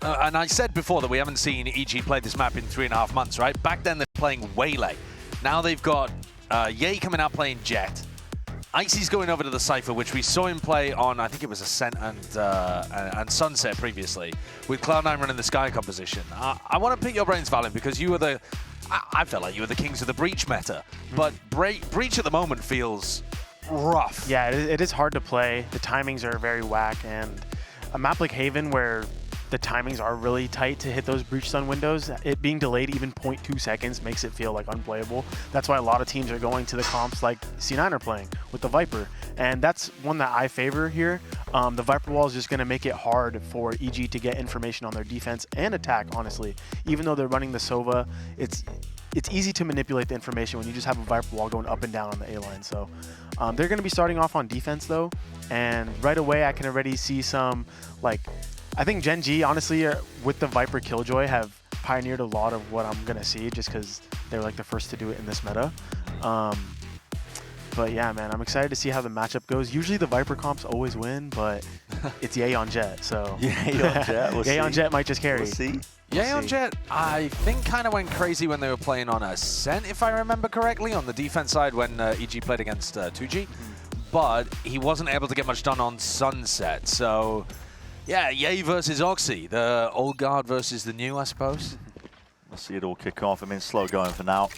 and I said before that we haven't seen EG play this map in 3.5 months, right? Back then they're playing Waylay. Now they've got Ye coming out playing Jet. Icy's going over to the Cypher, which we saw him play on, I think it was Ascent and Sunset previously, with Cloud9 running the Sky composition. I want to pick your brains, Valen, because you were the, I felt like you were the kings of the Breach meta, but Breach at the moment feels rough. Yeah, it is hard to play. The timings are very whack, and a map like Haven where the timings are really tight to hit those Breach Stun windows, it being delayed even 0.2 seconds makes it feel like unplayable. That's why a lot of teams are going to the comps like C9 are playing with the Viper. And that's one that I favor here. The Viper wall is just going to make it hard for EG to get information on their defense and attack, honestly. Even though they're running the Sova, it's easy to manipulate the information when you just have a Viper wall going up and down on the A-line. So they're going to be starting off on defense, though. And right away, I can already see some, like, I think Gen G, honestly, with the Viper Killjoy, have pioneered a lot of what I'm going to see just because they're like the first to do it in this meta. But yeah, man, I'm excited to see how the matchup goes. Usually the Viper comps always win, but it's Ye on Jet, so. Ye on Jet, we'll see. Ye on Jet might just carry. We'll see. Ye on Jet, I think, kind of went crazy when they were playing on Ascent, if I remember correctly, on the defense side when EG played against 2G. But he wasn't able to get much done on Sunset, so. Yeah, Ye versus Oxy, the old guard versus the new, I suppose. We'll see it all kick off. I mean, slow going for now.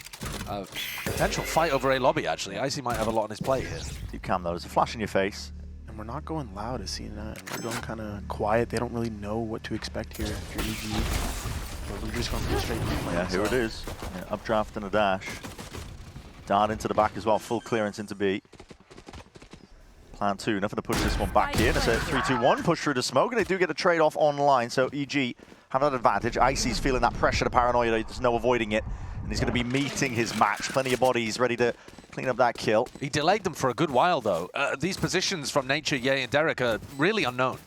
Potential fight over A lobby, actually. Icy might have a lot on his plate here. You can, though. There's a flash in your face. And we're not going loud as C9. We're going kind of quiet. They don't really know what to expect here if you're EG. But we're just going to go straight to the Yeah, here it is. Yeah, updraft and a dash. Dart into the back as well. Full clearance into B. Plan 2, nothing to push this one back in. It's a 3-2-1, push through the smoke, and they do get a trade-off online, so EG have that advantage. Icy's feeling that pressure, the paranoia, there's no avoiding it, and he's going to be meeting his match. Plenty of bodies ready to clean up that kill. He delayed them for a good while, though. These positions from Nature, Ye, and Derek are really unknown.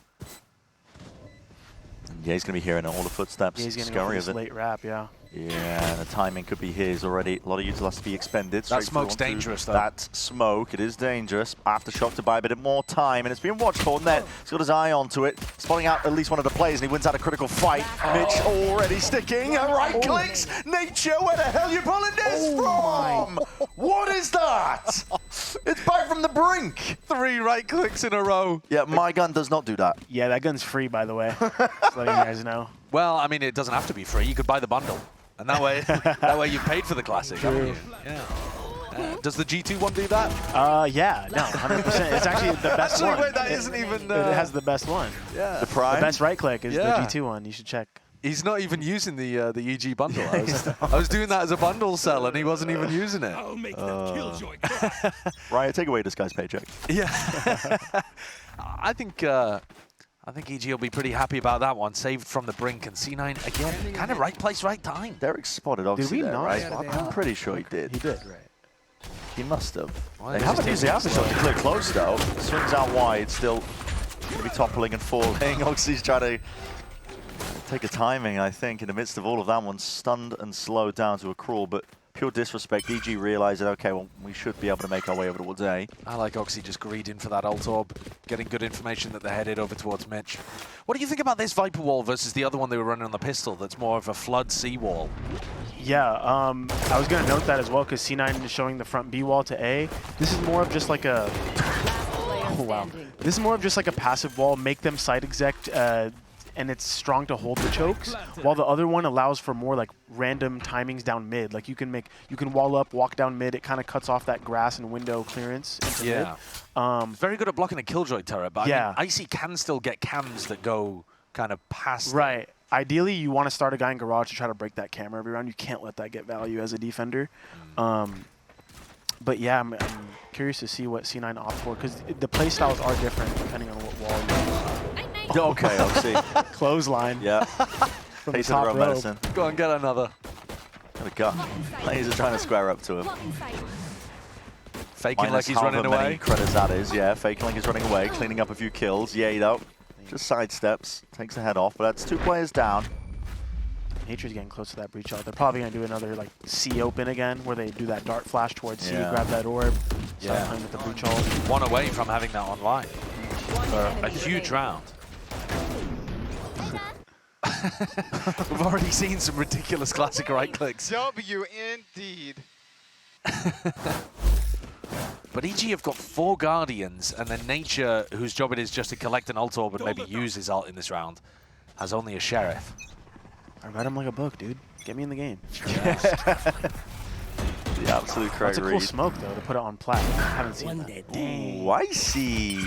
Yeah, he's going to be hearing all the footsteps. He's going to go for this late wrap, yeah. Yeah, the timing could be his already. A lot of util has to be expended. That smoke's dangerous, though. That smoke, it is dangerous. Aftershock to buy a bit more time, and it's being watched for. Net, he's got his eye onto it, spotting out at least one of the players, and he wins out a critical fight. Mitch already sticking, and right clicks. Nature, where the hell are you pulling this from? What is that? It's back from the brink. 3 right clicks in a row. Yeah, my gun does not do that. Yeah, that gun's free, by the way. Just letting you guys know. Well, I mean, it doesn't have to be free. You could buy the bundle. And that way you've paid for the classic, haven't you? Yeah. Does the G2 one do that? Yeah, no, 100%. It's actually the best one. Wait, that isn't even... It has the best one. Yeah. The Prime? The best right click is the G2 one. You should check. He's not even using the EG bundle. I was doing that as a bundle sell, and he wasn't even using it. I'll make them Killjoy. Riot, take away this guy's paycheck. Yeah. I think EG will be pretty happy about that one. Saved from the brink, and C9, again, kind of right place, right time. Derek spotted Oxy there, right? Yeah, I'm pretty sure he did. He did, right. He must have. Well, They haven't used the aftershock to clear close, though. Swings out wide, still going to be toppling and falling. Oxy's trying to take a timing, I think, in the midst of all of that one. Stunned and slowed down to a crawl, but pure disrespect. EG realized that, okay, well, we should be able to make our way over towards A. I like Oxy just greeding for that ult orb, getting good information that they're headed over towards Mitch. What do you think about this Viper wall versus the other one they were running on the pistol that's more of a flood C wall? Yeah, I was going to note that as well because C9 is showing the front B wall to A. This is more of just like a... Oh, wow. This is more of just like a passive wall, make them side exec, and it's strong to hold the chokes, while the other one allows for more like random timings down mid. Like you can wall up, walk down mid. It kind of cuts off that grass and window clearance into mid. Very good at blocking a Killjoy turret, but yeah. I mean, Icy can still get cams that go kind of past. Right. Them. Ideally, you want to start a guy in garage to try to break that camera every round. You can't let that get value as a defender. But yeah, I'm curious to see what C9 opts for because the play styles are different depending on what wall you're on. Okay, Oxy. Clothesline. Yeah. From Pace the of top the road medicine. Go on, get another. Got a gun. Players are trying to square up to him. Faking like he's running away. Many credits that is, yeah. Faking like he's running away, cleaning up a few kills. Yay, though. Just sidesteps, takes the head off, but that's 2 players down. Nature's getting close to that breach out. They're probably going to do another like C open again, where they do that dart flash towards C, grab that orb, start playing with the breach ult. 1 away from having that online for a huge round. We've already seen some ridiculous classic right clicks. W indeed. But EG have got 4 Guardians, and then Nature, whose job it is just to collect an ult orb and maybe use his ult in this round, has only a Sheriff. I read him like a book, dude. Get me in the game. The absolute correct That's a cool read. smoke, though, to put it on plat. I haven't seen that. Ooh, Icy.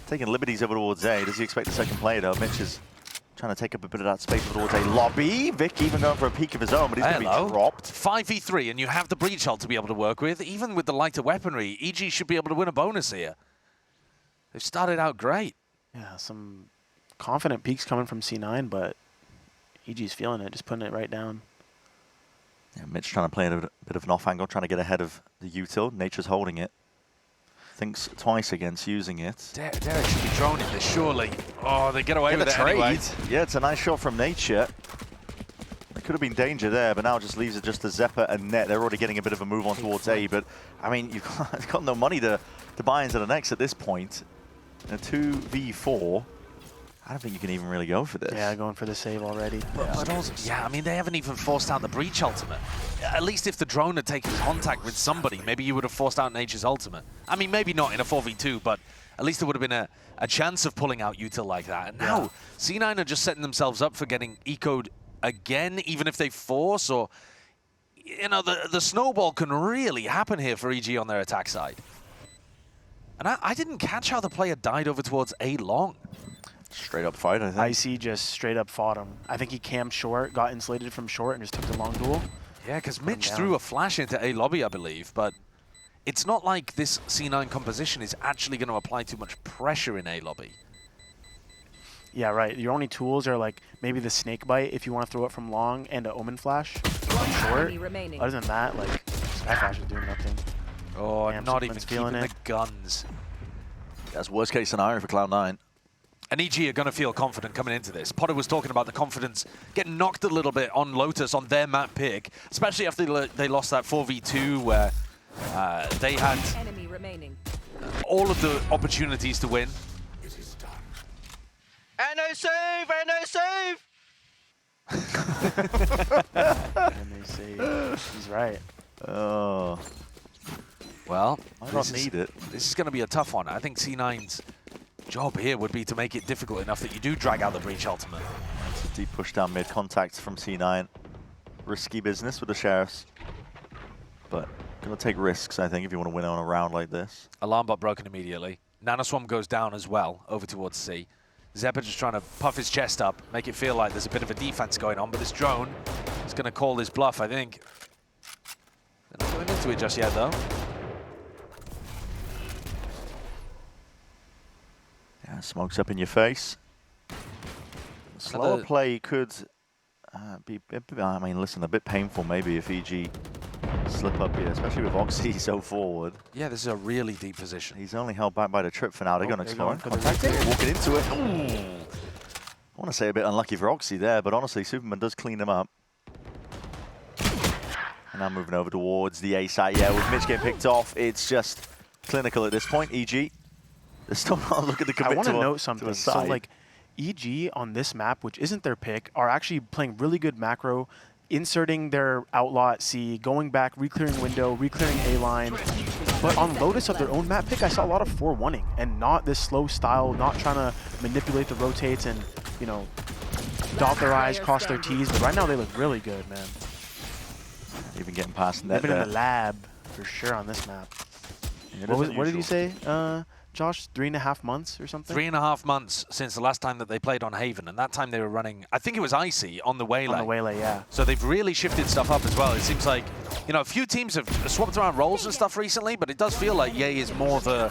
Taking liberties over towards A. Does he expect the second player, though? Mitch is trying to take up a bit of that space over towards A lobby. Vic even going for a peek of his own, but he's going to be dropped. 5v3, and you have the breach ult to be able to work with. Even with the lighter weaponry, EG should be able to win a bonus here. They've started out great. Yeah, some confident peaks coming from C9, but EG's feeling it, just putting it right down. Yeah, Mitch trying to play a bit of an off angle, trying to get ahead of the util. Nature's holding it. Thinks twice against using it. Derek should be droning this, surely. Oh, they get away with it trade. anyway. Yeah, it's a nice shot from Nature. There could have been danger there, but now it just leaves it just to Zephyr and Net. They're already getting a bit of a move on towards A, but I mean, you've got no money to buy into the next at this point. In a 2v4, I don't think you can even really go for this. Yeah, going for the save already. But also, yeah, I mean, they haven't even forced out the breach ultimate. At least if the drone had taken contact with somebody, maybe you would have forced out Nature's ultimate. I mean, maybe not in a 4v2, but at least there would have been a chance of pulling out util like that. And now, C9 are just setting themselves up for getting ecoed again, even if they force, or, you know, the snowball can really happen here for EG on their attack side. And I didn't catch how the player died over towards A long. Straight up fight, I think. Icy just straight up fought him. I think he camped short, got insulated from short, and just took the long duel. Yeah, because Mitch threw a flash into A lobby, I believe, but it's not like this C9 composition is actually going to apply too much pressure in A lobby. Yeah, right. Your only tools are like maybe the snake bite if you want to throw it from long, and an omen flash from short. Other than that, like Sky Flash is doing nothing. Oh, Damn, not even Superman's keeping feeling the it. guns. That's worst case scenario for Cloud9. And EG are going to feel confident coming into this. Potter was talking about the confidence getting knocked a little bit on Lotus on their map pick, especially after they lost that 4v2 where they had all of the opportunities to win. And no save! And no save! And they say he's right. Oh, Well, I don't need it. This is going to be a tough one. I think C9's job here would be to make it difficult enough that you do drag out the breach ultimate. It's a deep push down mid contact from C9. Risky business with the Sheriffs. But gonna take risks, I think, if you want to win on a round like this. Alarm bot broken immediately. Nanoswarm goes down as well, over towards C. Zephyr just trying to puff his chest up, make it feel like there's a bit of a defense going on, but this drone is going to call his bluff, I think. They're not going into it just yet, though. Yeah, smoke's up in your face. Slower play could be, I mean, listen, a bit painful maybe if EG slip up here, especially with Oxy so forward. Yeah, this is a really deep position. He's only held back by the trip for now. They're going to explore. for the Walking into it. Ooh. I want to say a bit unlucky for Oxy there, but honestly, Superman does clean him up. And now moving over towards the A site. Yeah, with Mitch getting picked off, it's just clinical at this point. EG, they're still not looking to commit I want to note to something. a So, side. like, EG on this map, which isn't their pick, are actually playing really good macro, inserting their outlaw at C, going back, re-clearing window, re-clearing A-line. But on Lotus of their own map pick, I saw a lot of 4-1-ing, and not this slow style, not trying to manipulate the rotates and, you know, dot their I's, cross their T's. But right now they look really good, man. Even getting past net They've been there. in the lab, for sure, on this map. It What, is what did you unusual. say, Josh? 3.5 months or something? 3.5 months since the last time that they played on Haven, and that time they were running, I think it was Icy on the Waylay. On the Waylay, yeah. So they've really shifted stuff up as well. It seems like, you know, a few teams have swapped around roles and stuff recently, but it does feel like Ye is more the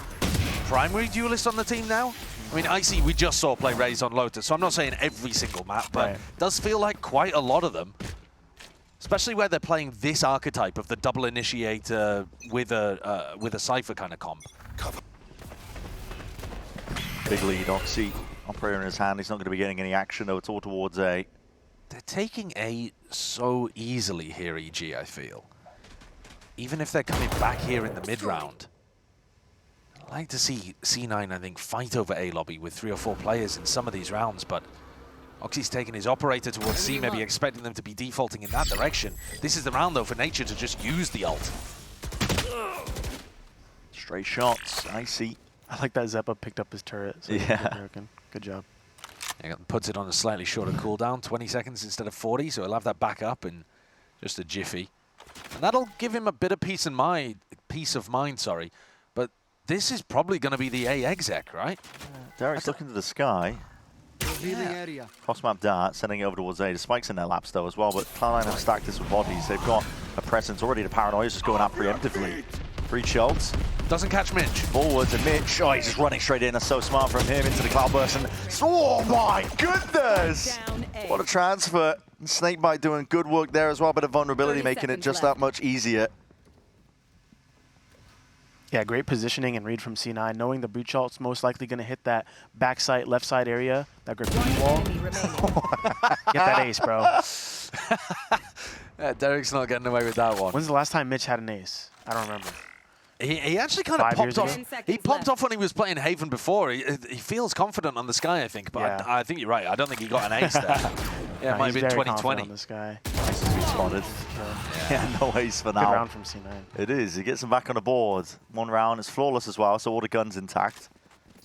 primary duelist on the team now. I mean, Icy, we just saw play Raze on Lotus, so I'm not saying every single map, but it does feel like quite a lot of them. Especially where they're playing this archetype of the double initiator with a Cypher kind of comp. Big lead, Oxy. Operator in his hand. He's not going to be getting any action, though. It's all towards A. They're taking A so easily here, EG, I feel. Even if they're coming back here in the mid-round. I'd like to see C9, I think, fight over A lobby with 3 or 4 players in some of these rounds, but Oxy's taking his operator towards C, maybe expecting them to be defaulting in that direction. This is the round, though, for Nature to just use the ult. Straight shots, Icy. I like that Zeppa picked up his turret. So Yeah. Good job. Yeah, puts it on a slightly shorter cooldown, 20 seconds instead of 40, so he'll have that back up in just a jiffy. And that'll give him a bit of peace of mind, but this is probably going to be the A exec, right? Derek's looking to the sky. Area. Cross-map dart, sending it over towards A. The spike's in their laps, though, as well, but Cloud9 have stacked this with bodies. They've got a presence already. The Paranoia's just going out preemptively. 3 shots. Doesn't catch Mitch. Forwards and Mitch. Oh, he's just running straight in. That's so smart from him into the Cloudburst. And oh my goodness! What a transfer. Snakebite doing good work there as well. Bit of vulnerability, making it just that much easier. Yeah, great positioning and read from C9, knowing the breach ult's most likely going to hit that backside, left side area, that graffiti wall. Get that ace, bro. Yeah, Derek's not getting away with that one. When's the last time Mitch had an ace? I don't remember. He actually kind of 5 years popped ago? off. He popped off when he was playing Haven before. He feels confident on the sky, I think. But Yeah. I think you're right. I don't think he got an ace there. Yeah, it might have he's been very 2020. confident on this guy. Nice to be spotted. Yeah, no ace for Good now. round from C9. It is. He gets him back on the board. 1 round. It's flawless as well, so all the guns intact.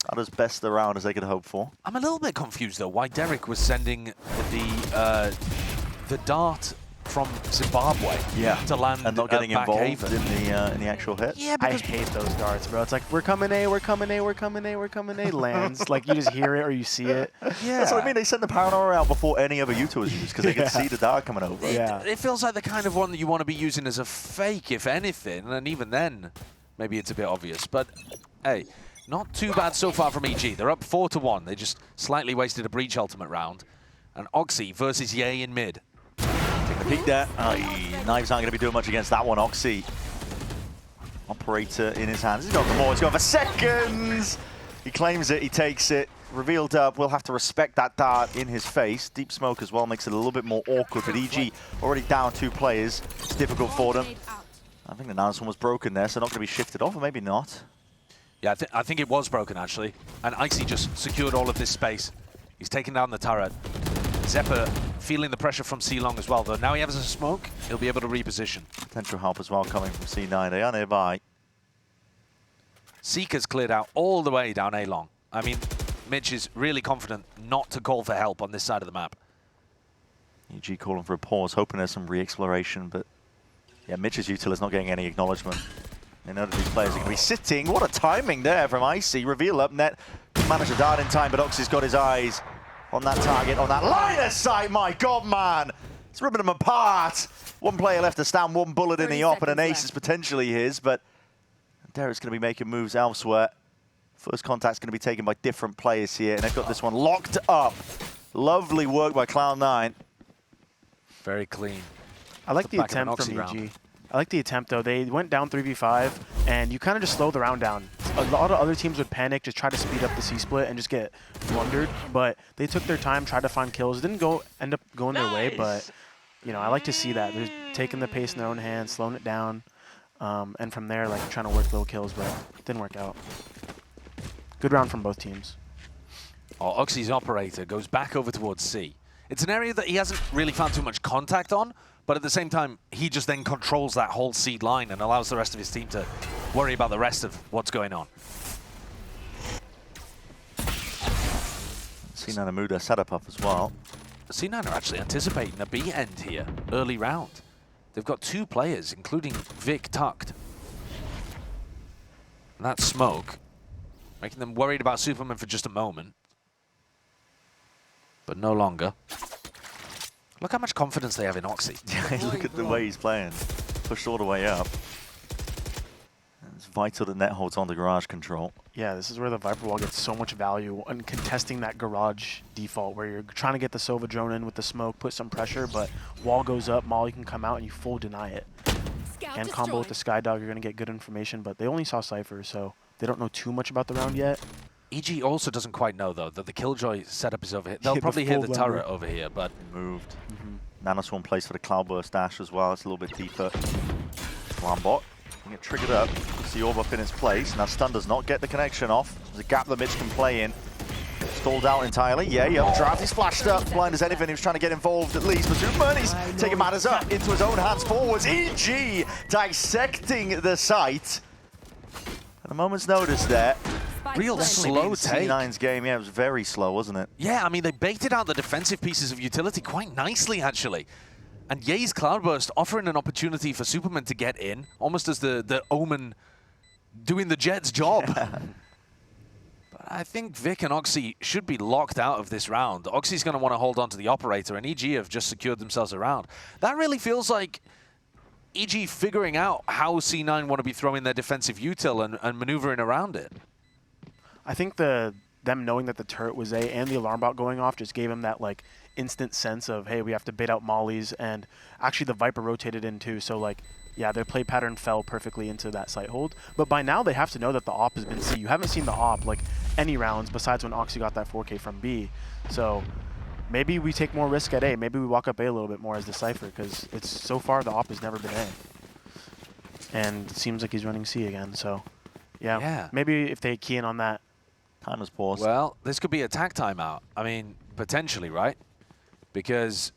That is best the round as they could hope for. I'm a little bit confused, though, why Derek was sending the dart from Zimbabwe to land and not getting back involved Haven. in the actual hit. Yeah, I because hate those darts, bro. It's like, we're coming A, we're coming A, we're coming A, we're coming A. Lands. Like, you just hear it or you see it. yeah. That's what I mean. They sent the Paranoia out before any other U2 was used because they could see the dart coming over. Yeah. It feels like the kind of one that you want to be using as a fake, if anything. And even then, maybe it's a bit obvious. But, hey, not too bad so far from EG. They're up 4-1. They just slightly wasted a breach ultimate round. And Oxy versus Ye in mid. Take the peek there. Knives aren't going to be doing much against that one. Oxy. Operator in his hands. He's got the ball. He's got for seconds. He claims it. He takes it. Revealed up. We'll have to respect that dart in his face. Deep smoke as well makes it a little bit more awkward. But EG already down 2 players. It's difficult for them. I think the Nanos one was broken there, so not going to be shifted off, or maybe not. Yeah, I think it was broken, actually. And Icy just secured all of this space. He's taken down the turret. Zeppa feeling the pressure from C-Long as well, though. Now he has a smoke, he'll be able to reposition. Potential help as well coming from C9. They are nearby. Seeker's cleared out all the way down A-Long. I mean, Mitch is really confident not to call for help on this side of the map. EG calling for a pause, hoping there's some re-exploration, but yeah, Mitch's util is not getting any acknowledgement. They know that these players are going to be sitting. What a timing there from Icy. Reveal up, net managed to dart in time, but Oxy's got his eyes on that target, on that line of sight. My God, man. It's ripping them apart. 1 player left to stand, 1 bullet in the op, and an ace is potentially his, but Derek's going to be making moves elsewhere. First contact's going to be taken by different players here, and they've got this one locked up. Lovely work by Cloud9. Very clean. I like the Back of an attempt Oxy from round. EG. I like the attempt, though. They went down 3v5, and you kind of just slow the round down. A lot of other teams would panic, just try to speed up the C-split and just get blundered, but they took their time, tried to find kills. Didn't end up going their way, but, you know, I like to see that. They're taking the pace in their own hands, slowing it down, and from there, like, trying to work little kills, but it didn't work out. Good round from both teams. Oh, Oxy's operator goes back over towards C. It's an area that he hasn't really found too much contact on, but at the same time, he just then controls that whole seed line and allows the rest of his team to worry about the rest of what's going on. C9 and Muda setup up as well. C9 are actually anticipating a B end here, early round. They've got 2 players, including Vic tucked. And that smoke, making them worried about Superman for just a moment. But no longer. Look how much confidence they have in Oxy. Look at the way he's playing. Pushed all the way up. It's vital that net holds on to garage control. Yeah, this is where the Viper Wall gets so much value in contesting that garage default, where you're trying to get the Sova drone in with the smoke, put some pressure, but wall goes up, Molly can come out, and you full deny it. And combo with the Skydog, you're going to get good information, but they only saw Cypher, so they don't know too much about the round yet. EG also doesn't quite know, though, that the Killjoy setup is over here. They'll Yeah, the probably hear the full turret blender. over here, but Moved. Nanoswarm plays for the Cloudburst dash as well. It's a little bit deeper. Flambot can get triggered up. See Orb up in its place. Now Stun does not get the connection off. There's a gap that Mitch can play in. Stalled out entirely. Yeah, updraft. He's flashed up. Blind as anything. He was trying to get involved at least. But Zoomman, he's taking matters up into his own hands forwards. EG dissecting the site. At a moment's notice there. Real slow take. C9's game, yeah, it was very slow, wasn't it? Yeah, I mean, they baited out the defensive pieces of utility quite nicely, actually. And Ye's Cloudburst offering an opportunity for Superman to get in, almost as the Omen doing the Jet's job. But I think Vic and Oxy should be locked out of this round. Oxy's going to want to hold on to the operator, and EG have just secured themselves a round. That really feels like EG figuring out how C9 want to be throwing their defensive util and maneuvering around it. I think them knowing that the turret was A and the alarm bot going off just gave him that like instant sense of, hey, we have to bait out mollies, and actually the Viper rotated in too, so like, yeah, their play pattern fell perfectly into that site hold. But by now they have to know that the op has been C. You haven't seen the op like any rounds besides when Oxy got that 4K from B. So maybe we take more risk at A. Maybe we walk up A a little bit more as the Cypher, because it's so far the op has never been A. And it seems like he's running C again, so yeah. Maybe if they key in on that. Time has paused. Well, this could be a tag timeout. I mean, potentially, right? Because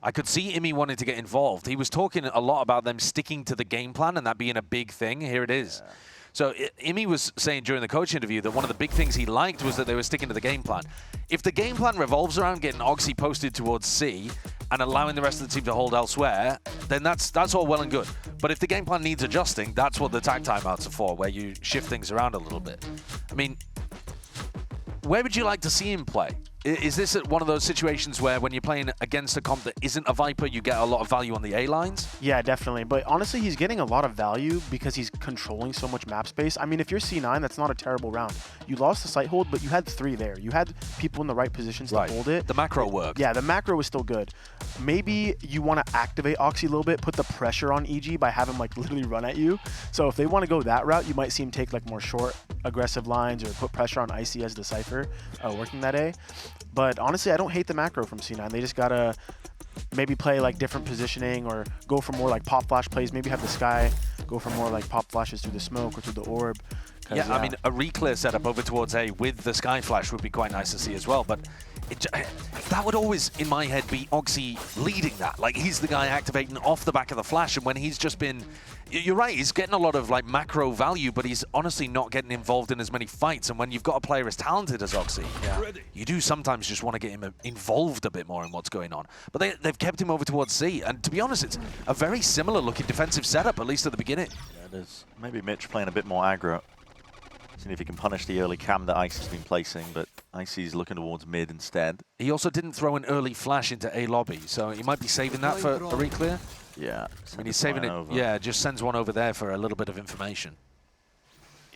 I could see Imi wanting to get involved. He was talking a lot about them sticking to the game plan and that being a big thing. Here it is. Yeah. So Imi was saying during the coach interview that one of the big things he liked was that they were sticking to the game plan. If the game plan revolves around getting Oxy posted towards C and allowing the rest of the team to hold elsewhere, then that's all well and good. But if the game plan needs adjusting, that's what the tag timeouts are for, where you shift things around a little bit. I mean, where would you like to see him play? Is this one of those situations where when you're playing against a comp that isn't a Viper, you get a lot of value on the A lines? Yeah, definitely. But honestly, he's getting a lot of value because he's controlling so much map space. I mean, if you're C9, that's not a terrible round. You lost the site hold, but you had 3 there. You had people in the right positions to hold it. The macro worked. Yeah, the macro was still good. Maybe you want to activate Oxy a little bit, put the pressure on EG by having him like literally run at you. So if they want to go that route, you might see him take like more short, aggressive lines or put pressure on Icy as the Cypher working that A. But honestly, I don't hate the macro from C9. They just gotta maybe play like different positioning or go for more like pop flash plays. Maybe have the Sky go for more like pop flashes through the smoke or through the orb. Yeah, I mean, a re-clear setup over towards A with the Sky Flash would be quite nice to see as well. But that would always, in my head, be Oxy leading that. Like, he's the guy activating off the back of the Flash, and when he's just been... You're right, he's getting a lot of like macro value, but he's honestly not getting involved in as many fights. And when you've got a player as talented as Oxy, you do sometimes just want to get him involved a bit more in what's going on. But they've kept him over towards C, and to be honest, it's a very similar looking defensive setup, at least at the beginning. Yeah, it is. Maybe Mitch playing a bit more aggro. Seeing if he can punish the early cam that Icy's been placing, but Icy's looking towards mid instead. He also didn't throw an early flash into A lobby, so he might be saving that for a re-clear. Yeah. I mean, he's saving it. Over. Yeah, just sends one over there for a little bit of information.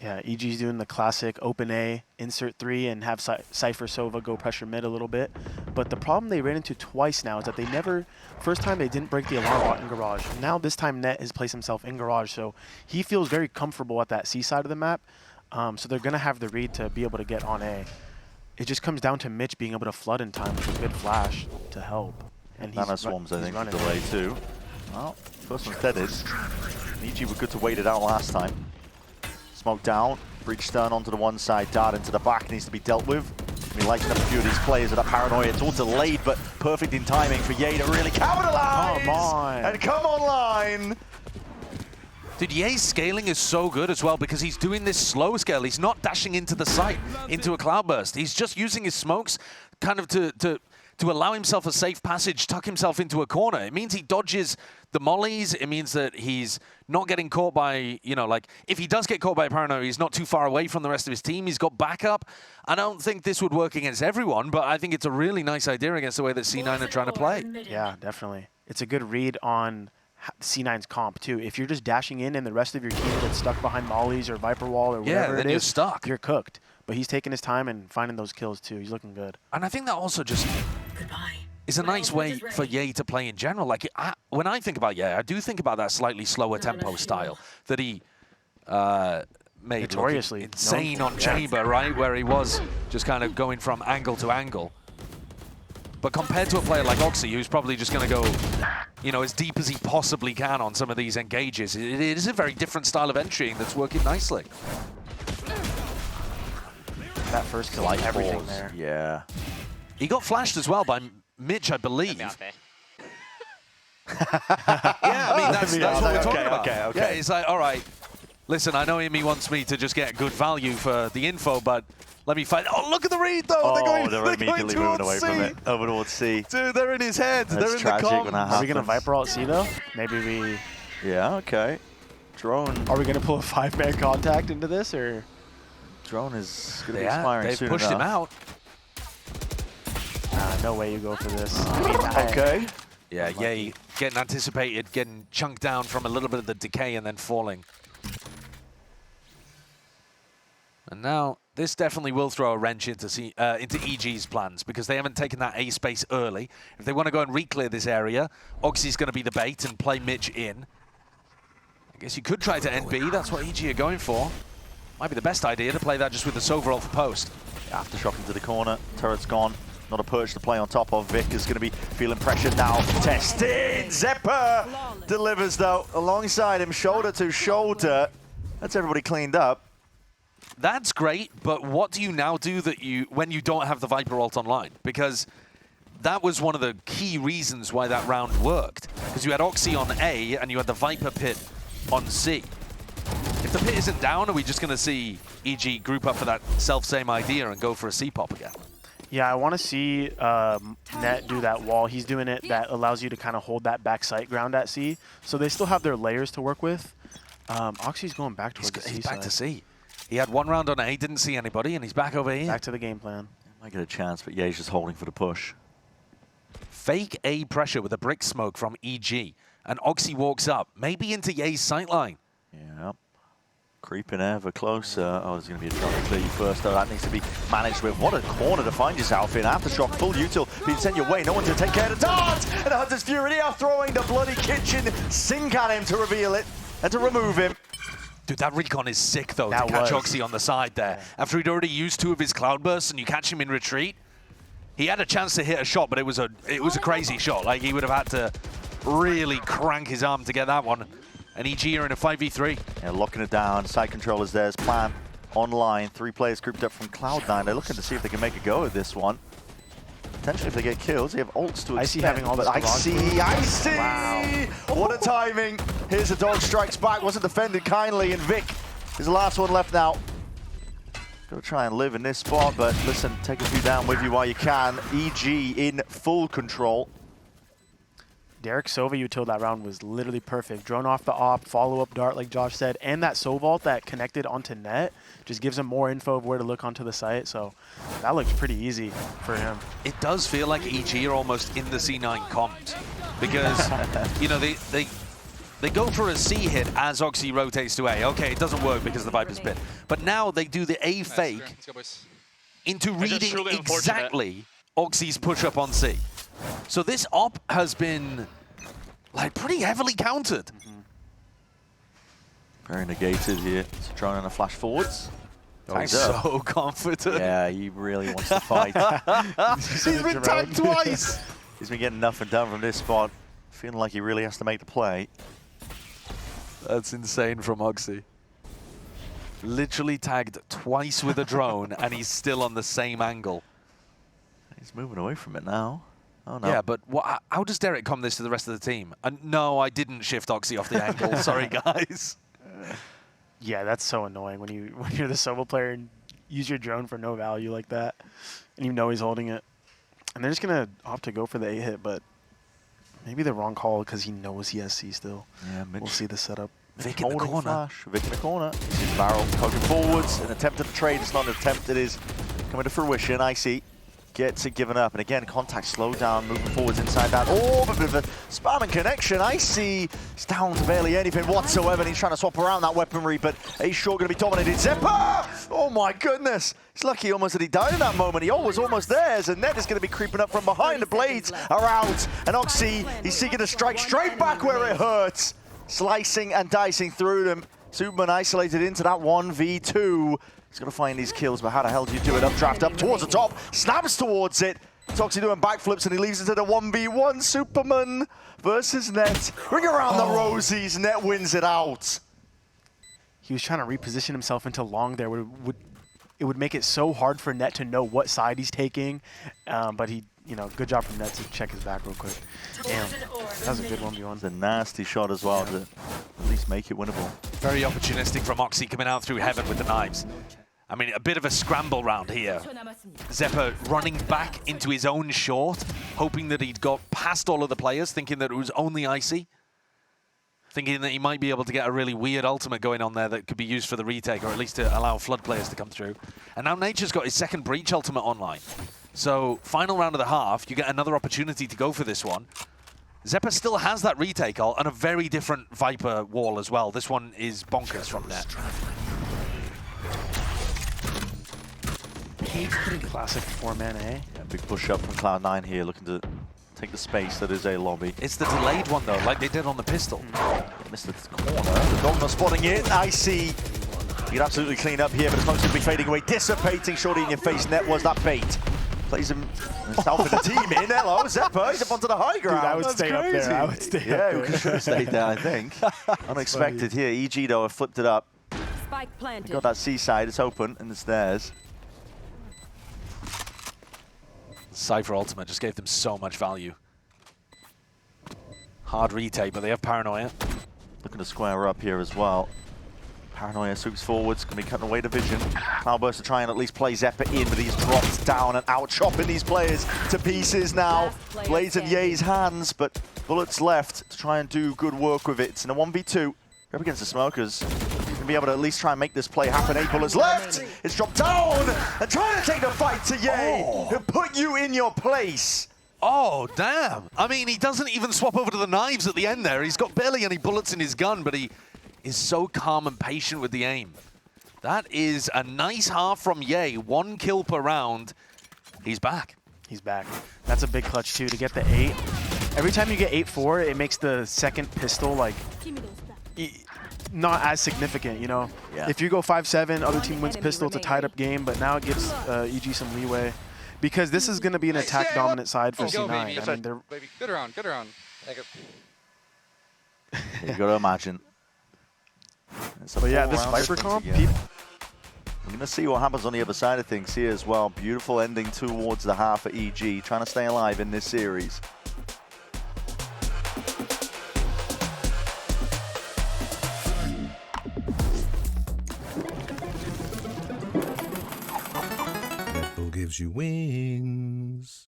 Yeah, EG's doing the classic open A, insert 3, and have Cypher Sova go pressure mid a little bit. But the problem they ran into twice now is that they never, first time they didn't break the alarm bot in garage. Now this time Net has placed himself in garage, so he feels very comfortable at that C side of the map. So they're going to have the read to be able to get on A. It just comes down to Mitch being able to flood in time with a good flash to help. And Nana Swarms, I think, delay too. Well, first one's deaded. EG were good to wait it out last time. Smoke down, breach stern onto the one side, dart into the back, needs to be dealt with. I mean, like a few of these players with that paranoia, it's all delayed, but perfect in timing for Ye to really capitalize! Come on! And come online! Dude, Ye's scaling is so good as well because he's doing this slow scale. He's not dashing into the site, into a cloudburst. He's just using his smokes kind of to allow himself a safe passage, tuck himself into a corner. It means he dodges the mollies. It means that he's not getting caught by, you know, like, if he does get caught by a paranoia, he's not too far away from the rest of his team. He's got backup. I don't think this would work against everyone, but I think it's a really nice idea against the way that C9 are trying to play. Yeah, definitely. It's a good read on C9's comp too. If you're just dashing in and the rest of your team gets stuck behind mollies or Viper Wall or whatever then it you're is, stuck. You're cooked. But he's taking his time and finding those kills too. He's looking good. And I think that also just is a nice way for Ye to play in general. Like, when I think about Ye, I do think about that slightly slower tempo style that he made notoriously insane on Chamber, right? Where he was just kind of going from angle to angle. But compared to a player like Oxy, who's probably just going to go, you know, as deep as he possibly can on some of these engages, it is a very different style of entering that's working nicely. That first kill, Light everything balls. there. Yeah. He got flashed as well by Mitch, I believe. Me out there. Yeah, I mean, that's what we're talking about. Okay. Yeah, he's like, all right, listen, I know Amy wants me to just get good value for the info, but let me fight. Oh, look at the read, though. Oh, they're immediately moving away C. from it. Over towards C. Dude, they're in his head. That's they're in tragic the when that comms. Are we going to happens. Viper alt C, though? Maybe we... Yeah, okay. Drone. Are we going to pull a 5-man contact into this, or...? Drone is going to be Yeah, expiring they've soon pushed him enough. out. No way you go for this. Okay. Yeah, Yay getting anticipated, getting chunked down from a little bit of the decay and then falling. And now this definitely will throw a wrench into EG's plans because they haven't taken that A space early. If they want to go and re-clear this area, Oxy's going to be the bait and play Mitch in. I guess you could try to end B. That's what EG are going for. Might be the best idea to play that just with the Sovereign for post. Aftershock into the corner. Turret's gone. Not a perch to play on top of. Vic is going to be feeling pressured now. Tested! Zepper delivers, though, alongside him, shoulder to shoulder. That's everybody cleaned up. That's great, but what do you now do when you don't have the Viper ult online? Because that was one of the key reasons why that round worked. Because you had Oxy on A and you had the Viper pit on C. If the pit isn't down, are we just going to see EG group up for that self-same idea and go for a C-pop again? Yeah, I want to see Net do that wall. He's doing it that allows you to kind of hold that back sight ground at C. So they still have their layers to work with. Oxy's going back towards the C He's back side. to C. He had one round on A, didn't see anybody, and he's back over here. Back to the game plan. Might get a chance, but yeah, he's just holding for the push. Fake A pressure with a brick smoke from EG. And Oxy walks up, maybe into Ye's sightline. Yeah. Creeping ever closer. Oh, there's going to be a try to clear you first, though. That needs to be managed with. What a corner to find yourself in. Aftershock, full util, being sent your way. No one to take care of the dart! And the Hunter's Fury are throwing the bloody kitchen sink at him to reveal it and to remove him. Dude, that recon is sick, though, That to catch was. Oxy on the side there. After he'd already used 2 of his cloudbursts and you catch him in retreat, he had a chance to hit a shot, but it was a crazy shot. Like, he would have had to really crank his arm to get that one. And EG are in a 5v3. Yeah, locking it down. Side controllers there's plan online. 3 players grouped up from Cloud9. They're looking to see if they can make a go of this one. Potentially if they get kills, they have ults to I see expend, having all but this I garage see! Wow. What a timing! Here's a dog strikes back, wasn't defended kindly, and Vic is the last one left now. Gotta try and live in this spot, but listen, take a few down with you while you can. EG in full control. Derek Sova util that round was literally perfect. Drone off the op, follow-up dart like Josh said, and that Sovault that connected onto Net just gives him more info of where to look onto the site. So that looks pretty easy for him. It does feel like EG are almost in the C9 comms. Because, you know, they go for a C hit as Oxy rotates to A. Okay, it doesn't work because the Viper's pit. But now they do the A fake Let's go, boys. into just reading really unfortunate. exactly Oxy's push-up on C. So this op has been, like, pretty heavily countered. Very negated here. So trying on a flash forwards. He's so confident. Yeah, he really wants to fight. He's been tagged twice. He's been getting nothing done from this spot. Feeling like he really has to make the play. That's insane from Oxy. Literally tagged twice with a drone, and he's still on the same angle. He's moving away from it now. Oh no. Yeah, but how does Derek come this to the rest of the team? No, I didn't shift Oxy off the angle. Sorry, guys. Yeah, that's so annoying when you're the Sova player and use your drone for no value like that, and you know he's holding it. And they're just gonna opt to go for the A hit, but maybe the wrong call because he knows he has C still. Yeah, Mitch. We'll see the setup. Vic in the Holding corner. flash. Vic in the corner. His barrel poking forwards. An attempt at a trade. It's not an attempt. It is coming to fruition. Icy gets it given up. And again, contact slowed down, moving forwards inside that. Oh, a bit of a spam and connection. Icy is down to barely anything whatsoever. And he's trying to swap around that weaponry, but Ace Short going to be dominated. Zepper! Oh my goodness. He's lucky almost that he died in that moment. He was almost there as a Net is going to be creeping up from behind. The blades are out. And Oxy, he's seeking to strike straight back where it hurts. Slicing and dicing through them. Superman isolated into that 1v2. He's got to find these kills, but how the hell do you do it? Updraft up towards the top, snaps towards it. Toxy doing backflips and he leaves it to the 1v1. Superman versus Net. Ring around the rosies, Net wins it out. He was trying to reposition himself into long there. Would it would make it so hard for Net to know what side he's taking. But he, good job from Net to check his back real quick. Damn, that was a good 1v1. It's a nasty shot as well to at least make it winnable. Very opportunistic from Oxy coming out through heaven with the knives. I mean, a bit of a scramble round here. Zeppa running back into his own short, hoping that he'd got past all of the players, thinking that it was only Icy. Thinking that he might be able to get a really weird ultimate going on there that could be used for the retake, or at least to allow Flood players to come through. And now Nature's got his second Breach ultimate online. So, final round of the half, you get another opportunity to go for this one. Zeppa still has that retake ult and a very different Viper wall as well. This one is bonkers from Net. Classic 4-man A. Yeah, big push up from Cloud9 here, looking to take the space that is A lobby. It's the delayed one though, like they did on the pistol. Missed the corner. The Dogma spotting it. Icy. You can absolutely clean up here, but the smoke's going to be fading away. Dissipating, shorty in your face. Net was that bait. Plays himself and the team in. Hello, Zeppa. He's up onto the high ground. Dude, I would stay up there. I would stay up there. Yeah, we should have stayed there, I think. Unexpected here. EG, though, have flipped it up. Spike planted. Got that C side. It's open, and it's theirs. Cypher ultimate just gave them so much value. Hard retake, but they have Paranoia. Looking to square up here as well. Paranoia swoops forwards, can be cutting away the vision. Cloudburst to try and at least play Zeppa in, but he's dropped down and out, chopping these players to pieces now. Blades in Ye's hands, but bullets left to try and do good work with it. It's in a 1v2. Up against the Smokers. Gonna be able to at least try and make this play happen. 8 bullets left. It's dropped down and trying to take the fight to Ye, who put you in your place. Oh, damn. I mean, he doesn't even swap over to the knives at the end there. He's got barely any bullets in his gun, but he is so calm and patient with the aim. That is a nice half from Ye. 1 kill per round. He's back. He's back. That's a big clutch, too, to get the 8. Every time you get 8-4, it makes the second pistol, like, not as significant, Yeah. If you go 5-7, other team wins pistol, it's a tied-up game, but now it gives EG some leeway. Because this is going to be an attack-dominant side for C9. I mean, they're... Good around, good around. You gotta imagine. But yeah, this Viper comp, we're gonna see what happens on the other side of things here as well. Beautiful ending towards the half for EG, trying to stay alive in this series. Red Bull gives you wings.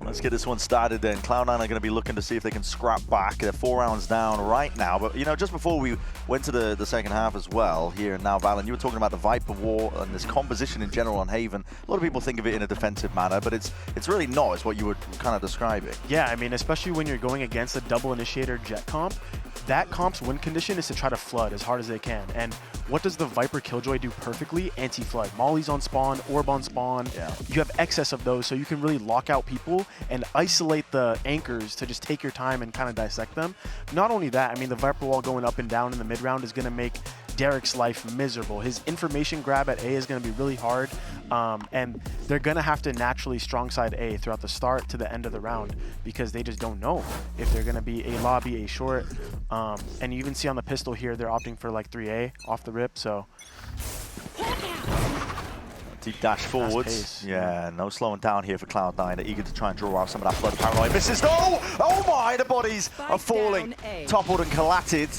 Let's get this one started then. Cloud9 are going to be looking to see if they can scrap back. They're 4 rounds down right now. But, just before we went to the second half as well, here and now, Valen, you were talking about the Viper War and this composition in general on Haven. A lot of people think of it in a defensive manner, but it's really not, is what you were kind of describing. Yeah, I mean, especially when you're going against a double initiator jet comp, that comp's win condition is to try to flood as hard as they can. And what does the Viper Killjoy do perfectly? Anti-flood. Molly's on spawn, orb on spawn. Yeah. You have excess of those, so you can really lock out people and isolate the anchors to just take your time and kind of dissect them. Not only that, I mean, the Viper wall going up and down in the mid round is going to make Derek's life miserable. His information grab at A is going to be really hard, and they're going to have to naturally strong side A throughout the start to the end of the round because they just don't know if they're going to be A lobby, A short, and you even see on the pistol here, they're opting for like 3A off the rip, so... Deep dash forwards. pace. Yeah, no slowing down here for Cloud9. They're eager to try and draw out some of that flood paranoia. Misses. No! Oh my! The bodies are falling. Toppled and collatted.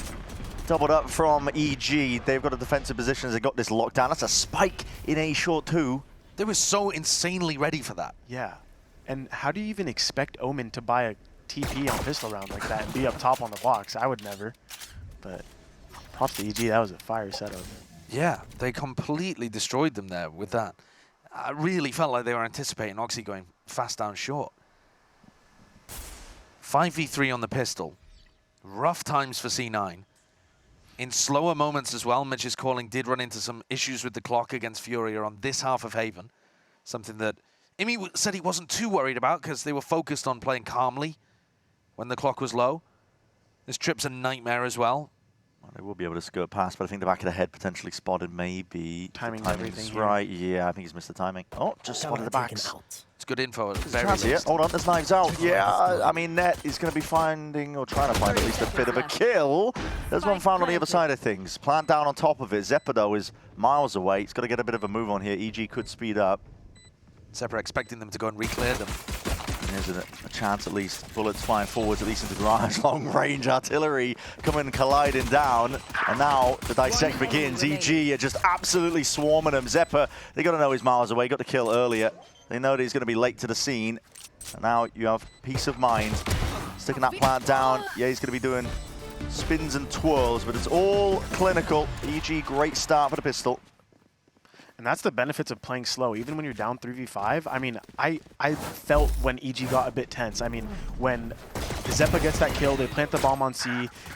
Doubled up from EG. They've got a defensive position as they got this lockdown. That's a spike in A short too. They were so insanely ready for that. Yeah. And how do you even expect Omen to buy a TP on pistol round like that and be up top on the box? I would never. But props to EG, that was a fire setup. Yeah, they completely destroyed them there with that. I really felt like they were anticipating Oxy going fast down short. 5v3 on the pistol. Rough times for C9. In slower moments as well, Mitch's calling did run into some issues with the clock against Furia on this half of Haven. Something that Imi said he wasn't too worried about because they were focused on playing calmly when the clock was low. This trip's a nightmare as well. Well, they will be able to skirt past, but I think the back of the head potentially spotted maybe. Timing's Timing's everything right. Yeah, I think he's missed the timing. Oh, just spotted the backs. It's good info. Very Chance here. least. Hold on, there's knives out. Yeah, I mean, Net is going to be finding, or trying to find at least a bit of a kill. There's one found on the other side of things. Plant down on top of it. Zeppa, though, is miles away. He's got to get a bit of a move on here. EG could speed up. Zeppa expecting them to go and re-clear them. There's a chance at least. Bullets flying forwards, at least into garage. Long-range artillery coming colliding down. And now the dissect begins. EG are just absolutely swarming him. Zeppa, they got to know he's miles away. Got to kill earlier. They know that he's going to be late to the scene. And now you have peace of mind. Sticking that plant down. Yeah, he's going to be doing spins and twirls, but it's all clinical. EG, great start for the pistol. And that's the benefits of playing slow. Even when you're down 3v5, I mean, I felt when EG got a bit tense. I mean, when Zeppa gets that kill, they plant the bomb on C.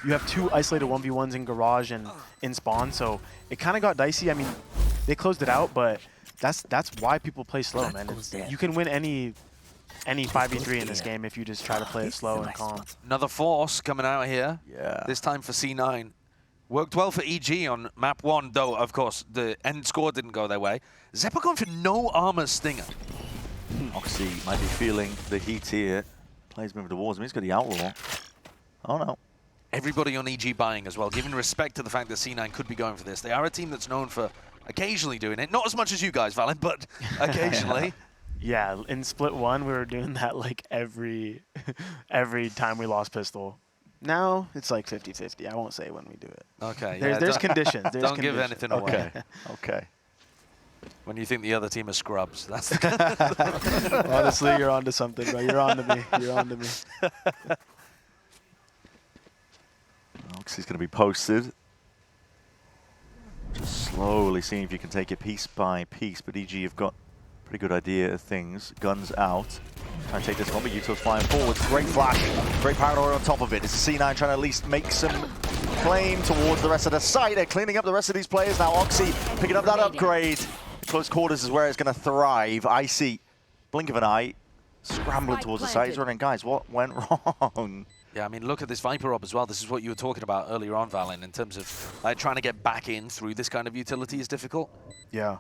You have two isolated 1v1s in garage and in spawn, so it kind of got dicey. I mean, they closed it out, but that's why people play slow, man. You can win any 5v3 in this game if you just try to play it slow and calm. Another force coming out here. Yeah. This time for C9. Worked well for EG on map 1, though, of course, the end score didn't go their way. Zeppa going for no armor stinger. Oxy might be feeling the heat here. Players moving towards him. He's got the outlaw. Oh, no. Everybody on EG buying as well, giving respect to the fact that C9 could be going for this. They are a team that's known for occasionally doing it. Not as much as you guys, Valen, but occasionally. Yeah, in split 1, we were doing that like every time we lost pistol. Now it's like 50-50. I won't say when we do it. Okay. There's conditions. There's don't give conditions. anything away. Okay. Okay. When you think the other team are scrubs. That's the Honestly, you're onto something, bro. You're onto me. You're onto me. Oxy's going to be posted. Just slowly seeing if you can take it piece by piece. But EG have got a pretty good idea of things. Guns out. Trying to take this one, but Yuto's flying forwards. Great flash. Great paranoia on top of it. It's a C9 trying to at least make some claim towards the rest of the site. They're cleaning up the rest of these players. Now Oxy picking up that upgrade. Close quarters is where it's going to thrive. Icy, blink of an eye, scrambling towards the site. He's running, guys, what went wrong? Yeah, I mean, look at this Viper Up as well. This is what you were talking about earlier on, Valen, in terms of like, trying to get back in through this kind of utility is difficult. Yeah.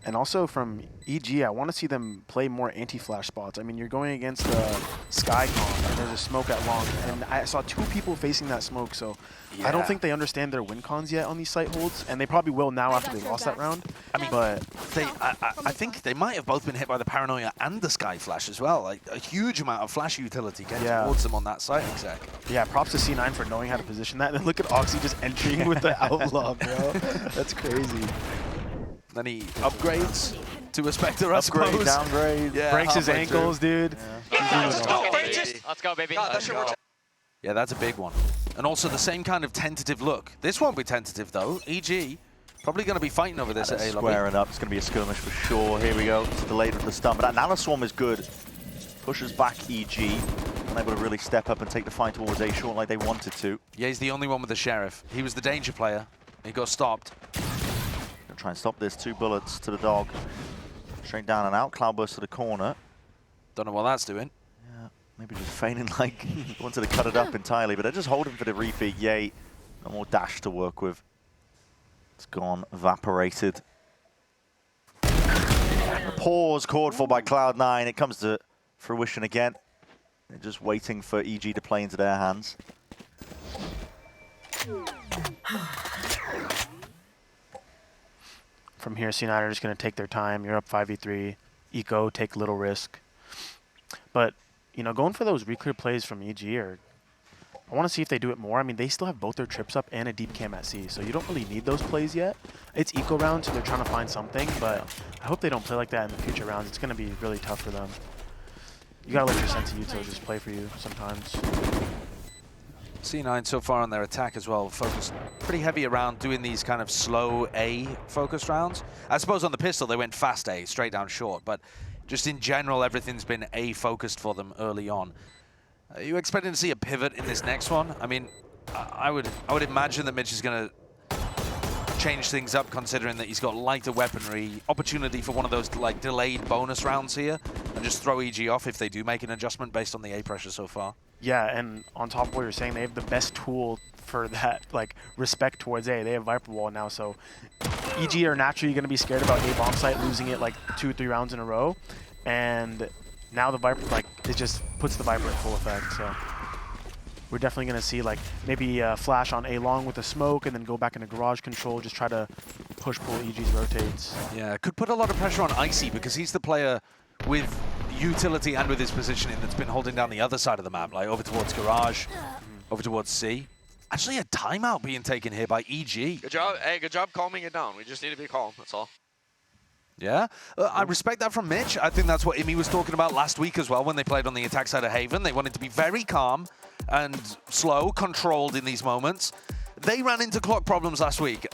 And also from EG, I want to see them play more anti-flash spots. I mean, you're going against the Sky comp, and there's a smoke at long. And I saw 2 people facing that smoke, so I don't think they understand their win cons yet on these site holds. And they probably will now after they lost that round. I mean, but I think they might have both been hit by the Paranoia and the Sky Flash as well. Like, a huge amount of flash utility getting towards them on that site exec. Yeah, props to C9 for knowing how to position that. And look at Oxy just entering with the Outlaw, bro. That's crazy. Then he upgrades to a Spectre, I Upgrade, suppose. downgrade. Yeah, Breaks his halfway ankles, dude. Let's go, baby. Yeah, that's a big one. And also the same kind of tentative look. This won't be tentative, though. EG probably going to be fighting over this at A lobby. Squaring up. It's going to be a skirmish for sure. Here we go. It's delayed with the stun, but that Nanoswarm is good. Pushes back EG. Unable to really step up and take the fight towards A short like they wanted to. Yeah, he's the only one with the Sheriff. He was the danger player. He got stopped. Gonna try and stop this. 2 bullets to the dog. Straight down and out. Cloudburst to the corner. Don't know what that's doing. Yeah, maybe just feigning like he wanted to cut it up entirely, but they're just holding for the refeed. Yay. No more dash to work with. It's gone, evaporated. The pause called for by Cloud9. It comes to fruition again. They're just waiting for EG to play into their hands. From here, C9 are just going to take their time. You're up 5v3. Eco, take little risk. But, you know, going for those reclear plays from EG are... I want to see if they do it more. I mean, they still have both their trips up and a deep cam at C, so you don't really need those plays yet. It's eco round, so they're trying to find something, but I hope they don't play like that in the future rounds. It's going to be really tough for them. You got to let your sense of util just play for you sometimes. C9 so far on their attack as well, focused pretty heavy around doing these kind of slow A focused rounds. I suppose on the pistol they went fast A, straight down short, but just in general everything's been A focused for them early on. Are you expecting to see a pivot in this next one? I mean, I would imagine that Mitch is going to change things up, considering that he's got lighter weaponry, opportunity for one of those like delayed bonus rounds here, and just throw EG off if they do make an adjustment based on the A pressure so far. Yeah, and on top of what you're saying, they have the best tool for that, like, respect towards A. They have Viper Wall now, so EG are naturally going to be scared about A bomb site, losing it like 2 or 3 rounds in a row, and now the Viper, like, it just puts the Viper in full effect, so we're definitely going to see, like, maybe flash on A long with a smoke and then go back into garage control, just try to push-pull EG's rotates. Yeah, it could put a lot of pressure on Icy because he's the player with utility and with his positioning that's been holding down the other side of the map, like over towards garage, over towards C. Actually, a timeout being taken here by EG. Good job. Hey, good job calming it down. We just need to be calm. That's all. Yeah, I respect that from Mitch. I think that's what Imi was talking about last week as well when they played on the attack side of Haven. They wanted to be very calm and slow, controlled in these moments. They ran into clock problems last week,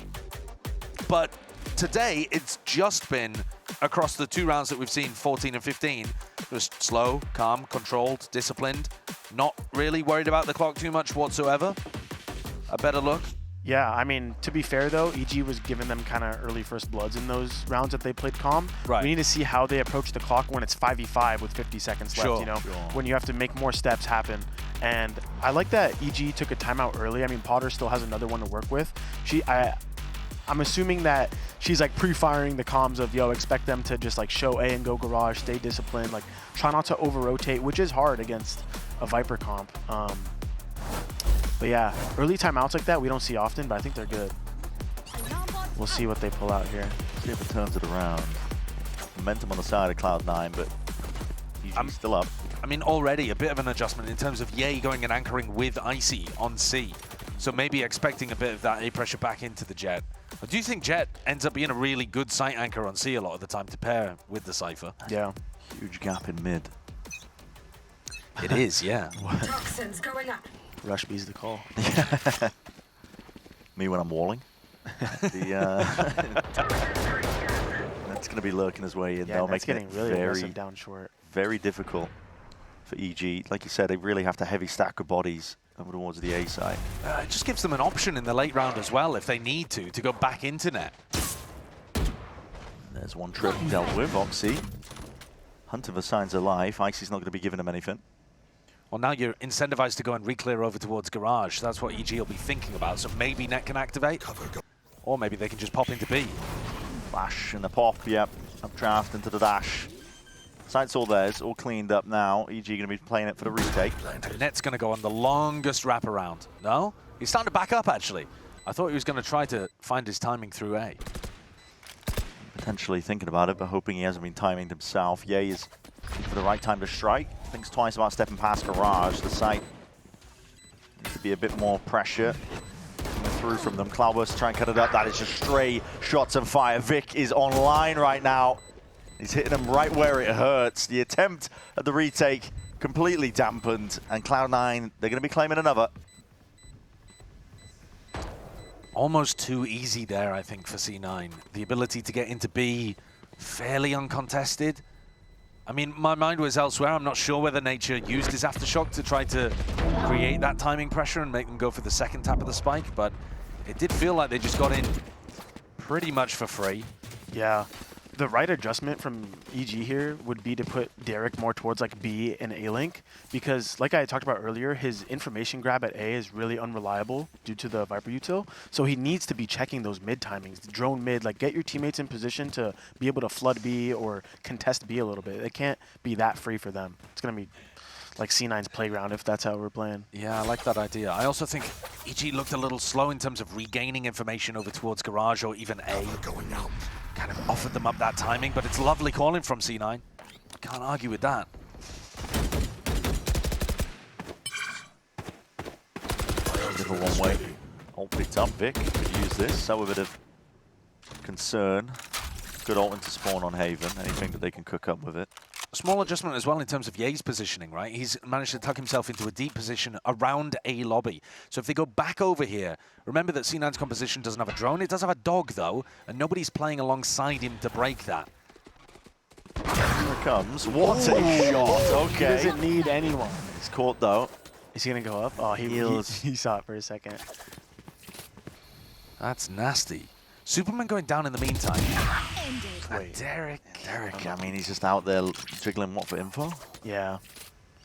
but today it's just been across the 2 rounds that we've seen, 14 and 15, just slow, calm, controlled, disciplined, not really worried about the clock too much whatsoever. A better look. Yeah, I mean, to be fair though, EG was giving them kind of early first bloods in those rounds that they played calm. Right. We need to see how they approach the clock when it's 5v5 with 50 seconds left, you know, when you have to make more steps happen. And I like that EG took a timeout early. I mean, Potter still has another one to work with. I'm assuming that she's like pre-firing the comms of, yo, expect them to just like show A and go garage, stay disciplined, like try not to over-rotate, which is hard against a Viper comp. But yeah, early timeouts like that we don't see often, but I think they're good. We'll see what they pull out here. See if it turns it around. Momentum on the side of Cloud9, but EG's still up. I mean, already a bit of an adjustment in terms of Ye going and anchoring with Icy on C. So maybe expecting a bit of that A pressure back into the Jet. I do think Jet ends up being a really good site anchor on C a lot of the time to pair with the Cypher. Yeah. Huge gap in mid. It is, yeah. Toxins going up. Rush B's the call. Me when I'm walling. That's going to be lurking his way in. Yeah, They'll that's make getting it really very, aggressive down short. very difficult for EG. Like you said, they really have to heavy stack of bodies over towards the A side. It just gives them an option in the late round as well, if they need to go back into net. There's one trip dealt with, Oxy. Hunting for signs of life. Icy's not going to be giving him anything. Well, now you're incentivized to go and re-clear over towards garage. That's what EG will be thinking about. So maybe net can activate, or maybe they can just pop into B. Flash and the pop, yep. Updraft into the dash. Site's all theirs, all cleaned up now. EG going to be playing it for the retake. And net's going to go on the longest wraparound. No? He's starting to back up, actually. I thought he was going to try to find his timing through A. Potentially thinking about it, but hoping he hasn't been timing himself. Ye is for the right time to strike. Thinks twice about stepping past garage. The site needs to be a bit more pressure coming through from them. Cloudburst try and cut it up. That is just stray shots and fire. Vic is online right now. He's hitting them right where it hurts. The attempt at the retake completely dampened, and Cloud9, they're going to be claiming another. Almost too easy there, I think, for C9. The ability to get into B fairly uncontested. I mean, my mind was elsewhere. I'm not sure whether Nature used his Aftershock to try to create that timing pressure and make them go for the second tap of the spike, but it did feel like they just got in pretty much for free. Yeah. The right adjustment from EG here would be to put Derek more towards like B and A-Link, because like I talked about earlier, his information grab at A is really unreliable due to the Viper util. So he needs to be checking those mid timings, drone mid, like get your teammates in position to be able to flood B or contest B a little bit. It can't be that free for them. It's going to be like C9's playground if that's how we're playing. Yeah, I like that idea. I also think EG looked a little slow in terms of regaining information over towards garage or even A. kind of offered them up that timing, but it's lovely calling from C9. Can't argue with that. Little one way. Ult picked up. Vic could use this. So a bit of concern. Good ult into spawn on Haven. Anything that they can cook up with it. Small adjustment as well in terms of Ye's positioning, right? He's managed to tuck himself into a deep position around A lobby. So if they go back over here, remember that C9's composition doesn't have a drone. It does have a dog, though, and nobody's playing alongside him to break that. Here it comes. What a shot. Okay. He doesn't need anyone. He's caught, though. Is he going to go up? Oh, he saw it for a second. That's nasty. Superman going down in the meantime. Wait. Derek, I mean, he's just out there jiggling what for info? Yeah.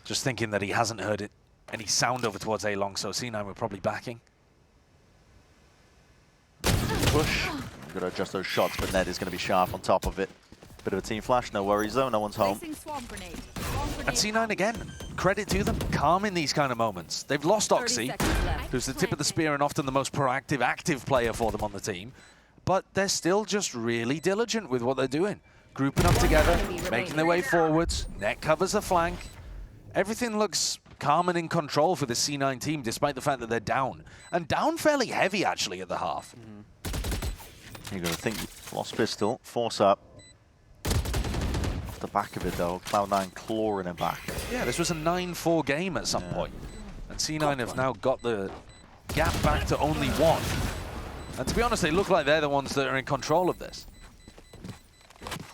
just thinking that he hasn't heard it any sound over towards A long, so C9 we're probably backing. Push. We've got to adjust those shots, but Ned is going to be sharp on top of it. Bit of a team flash, no worries though, no one's home. And C9 again, credit to them, calm in these kind of moments. They've lost Oxy, who's the tip of the spear and often the most proactive, active player for them on the team. But they're still just really diligent with what they're doing. Grouping up together, making their way forwards, net covers the flank. Everything looks calm and in control for the C9 team, despite the fact that they're down. And down fairly heavy, actually, at the half. You got to think, lost pistol, force up. Off the back of it though, Cloud9 clawing it back. Yeah, this was a 9-4 game at some point. And C9 have now got the gap back to only 1. And to be honest, they look like they're the ones that are in control of this.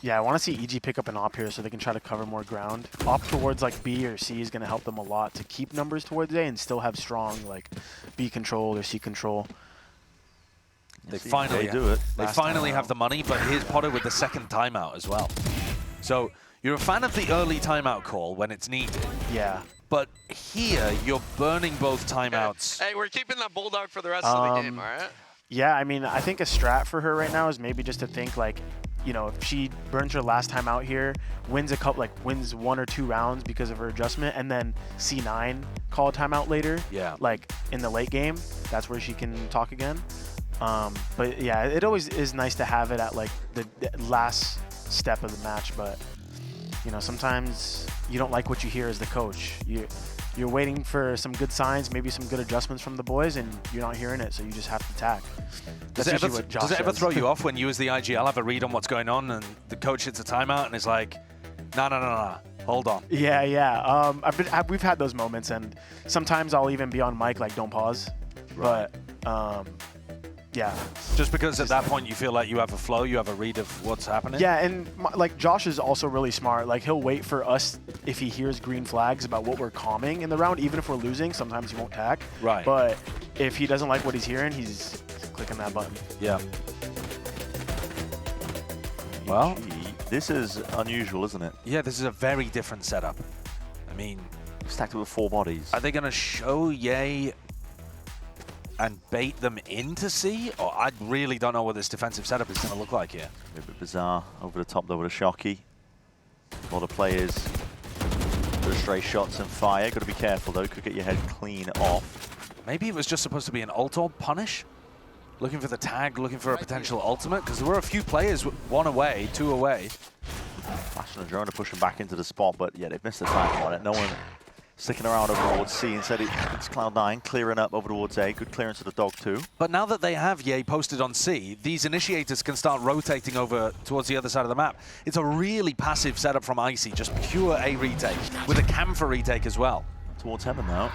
Yeah, I want to see EG pick up an op here so they can try to cover more ground. Op towards like B or C is going to help them a lot to keep numbers towards A and still have strong like B control or C control. They finally do it. They finally have the money, but here's Potter with the second timeout as well. So you're a fan of the early timeout call when it's needed. Yeah. But here, you're burning both timeouts. Hey, we're keeping that Bulldog for the rest of the game, all right? Yeah, I mean, I think a strat for her right now is maybe just to think like, you know, if she burns her last time out here, wins a couple, like wins 1 or 2 rounds because of her adjustment, and then C9 call a timeout later. Yeah. Like in the late game, that's where she can talk again. But yeah, it always is nice to have it at like the last step of the match. But you know, sometimes you don't like what you hear as the coach. You're waiting for some good signs, maybe some good adjustments from the boys, and you're not hearing it, so you just have to attack. Does it ever throw you off when you as the IGL have a read on what's going on and the coach hits a timeout and is like, no, hold on. Yeah. We've had those moments, and sometimes I'll even be on mic like, don't pause. Right. But yeah. Just because at that point you feel like you have a flow, you have a read of what's happening? Yeah, and like Josh is also really smart. Like he'll wait for us if he hears green flags about what we're calming in the round, even if we're losing, sometimes he won't tack. Right. But if he doesn't like what he's hearing, he's clicking that button. Yeah. Well, this is unusual, isn't it? yeah, this is a very different setup. I mean, Stacked with 4 bodies. are they going to show Ye and bait them into C? Or I really don't know what this defensive setup is going to look like here. A bit bizarre. Over the top though with a Shocky. A lot of players. Bit of stray shots and fire. Got to be careful though. Could get your head clean off. Maybe it was just supposed to be an ult or punish? Looking for the tag, looking for a potential ultimate? Because there were a few players, 1 away, 2 away. Flashing the drone to push him back into the spot, but yeah, they've missed the time on it. No one sticking around over towards C. Instead, it's Cloud9 clearing up over towards A. Good clearance of the dog too. But now that they have Ye posted on C, these initiators can start rotating over towards the other side of the map. It's a really passive setup from Icy, just pure A retake, with a Camphor retake as well. Towards Heaven now.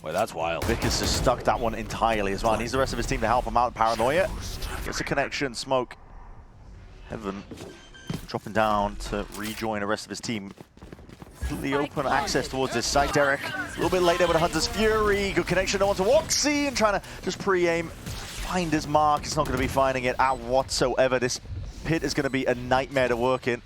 Well, that's wild. Vic has just stuck that one entirely as well. Needs the rest of his team to help him out. Paranoia gets a connection. Smoke. Heaven dropping down to rejoin the rest of his team. Completely open access towards this site. Derek a little bit late there with a Hunter's Fury. Good connection. No one to walk C and trying to just pre-aim. Find his mark. He's not going to be finding it at whatsoever. This pit is going to be a nightmare to work in.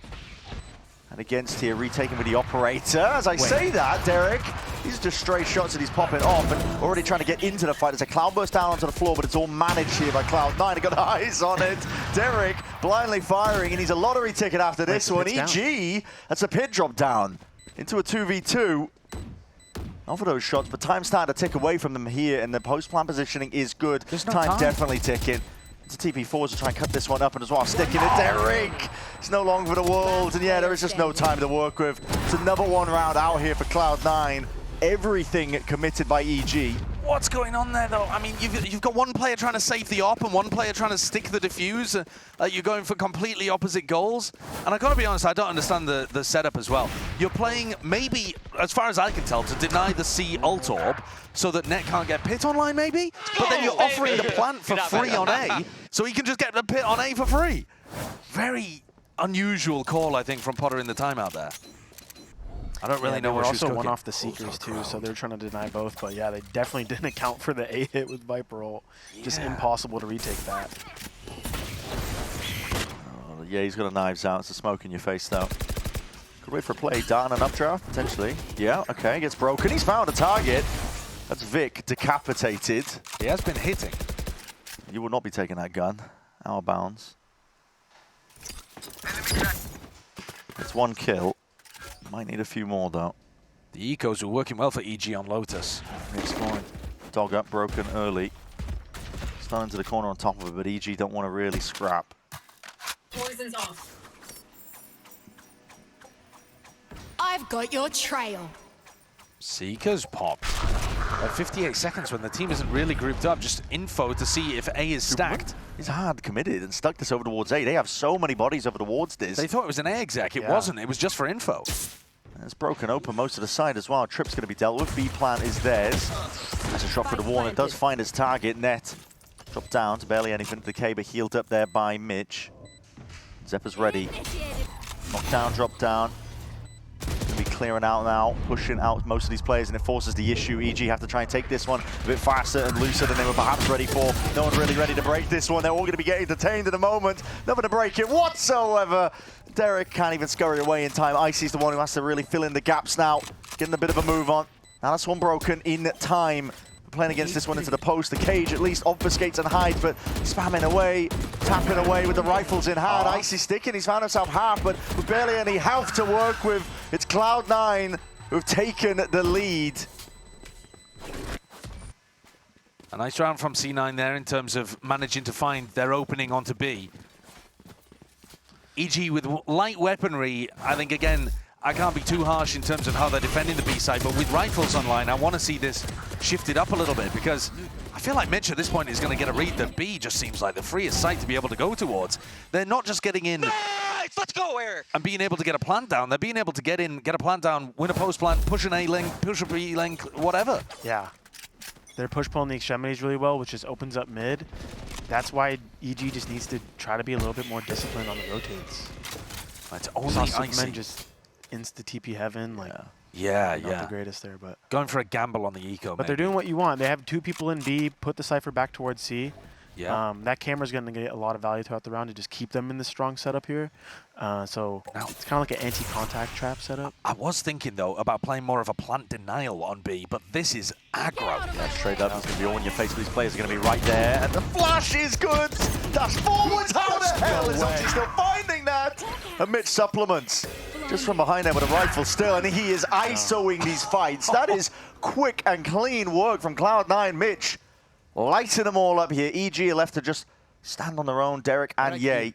And against here, retaking with the operator. As I say that, Derek, these are just stray shots that he's popping off and already trying to get into the fight. There's a cloudburst down onto the floor, but it's all managed here by Cloud9. He got eyes on it. Derek blindly firing, and he's a lottery ticket after this one. EG, that's a pit drop down into a 2v2. Off of those shots, but time's starting to tick away from them here, and the post-plan positioning is good. There's no time time. definitely ticking. It's a TP4s to try and cut this one up, and as well, sticking it. Derek! It's no longer for the world, and yeah, there is just no time to work with. It's another one round out here for Cloud9. Everything committed by EG. What's going on there, though? I mean, you've got one player trying to save the op and one player trying to stick the defuse. You're going for completely opposite goals. And I got to be honest, I don't understand the setup as well. You're playing, maybe, as far as I can tell, to deny the C ult orb so that Net can't get pit online, maybe? But then you're offering the plant for free on A, so he can just get the pit on A for free. Very unusual call, I think, from Potter in the timeout there. I don't really know what she was cooking. Also one off the Seekers too, so they're trying to deny both. But yeah, they definitely didn't account for the A hit with Viper ult. Just impossible to retake that. Oh, yeah, he's got a knives out. It's a smoke in your face though. Could wait for a play. Dart and an updraft potentially. Yeah, okay, gets broken. He's found a target. That's Vic decapitated. He has been hitting. You will not be taking that gun. Out of bounds. It's one kill. Might need a few more though. The ecos were working well for EG on Lotus. Exploring. Dog up, broken early. Stun into the corner on top of it, but EG don't want to really scrap. Poison's off. I've got your trail. Seekers popped. At 58 seconds when the team isn't really grouped up, just info to see if A is stacked. He's hard committed and stuck this over towards A. They have so many bodies over towards this. They thought it was an A exec. It wasn't. It was just for info. And it's broken open most of the side as well. Trip's going to be dealt with. B plant is theirs. That's a shot for the wall, and it does find its target. Net dropped down to barely anything for the K, but healed up there by Mitch. Zeppa's ready. Knockdown, drop down. Going to be clearing out now, pushing out most of these players, and it forces the issue. EG have to try and take this one a bit faster and looser than they were perhaps ready for. No one's really ready to break this one. They're all going to be getting detained in a moment. Nothing to break it whatsoever. Derek can't even scurry away in time. Icy's the one who has to really fill in the gaps now. Getting a bit of a move on. Now that's one broken in time. Playing against this one into the post. The cage at least obfuscates and hides, but spamming away, tapping away with the rifles in hand. Icy sticking, he's found himself half, but with barely any health to work with. It's Cloud9 who've taken the lead. A nice round from C9 there in terms of managing to find their opening onto B. EG with light weaponry, I think, again, I can't be too harsh in terms of how they're defending the B side, but with rifles online, I want to see this shifted up a little bit, because I feel like Mitch at this point is going to get a read that B just seems like the freest site to be able to go towards. They're not just getting in Let's go, Eric! and being able to get a plant down. They're being able to get in, get a plant down, win a post plant, push an A link, push a B link, whatever. Yeah. They're push-pulling the extremities really well, which just opens up mid. That's why EG just needs to try to be a little bit more disciplined on the rotates. It's only Superman just insta TP heaven, like not the greatest there, but going for a gamble on the eco. But they're doing what you want. They have 2 people in B, put the Cypher back towards C. Yeah. That camera's going to get a lot of value throughout the round to just keep them in the strong setup here. So Now, it's kind of like an anti-contact trap setup. I was thinking though about playing more of a plant denial on B, but this is aggro. Yeah, straight up, it's going to be all in your face. These players are going to be right there, and the flash is good. Dash forwards. How the hell is Oxy still finding that? And Mitch supplements. Just from behind there with a rifle still, and he is ISOing these fights. That is quick and clean work from Cloud9. Mitch lighting them all up here. EG are left to just stand on their own, Derek and Ye.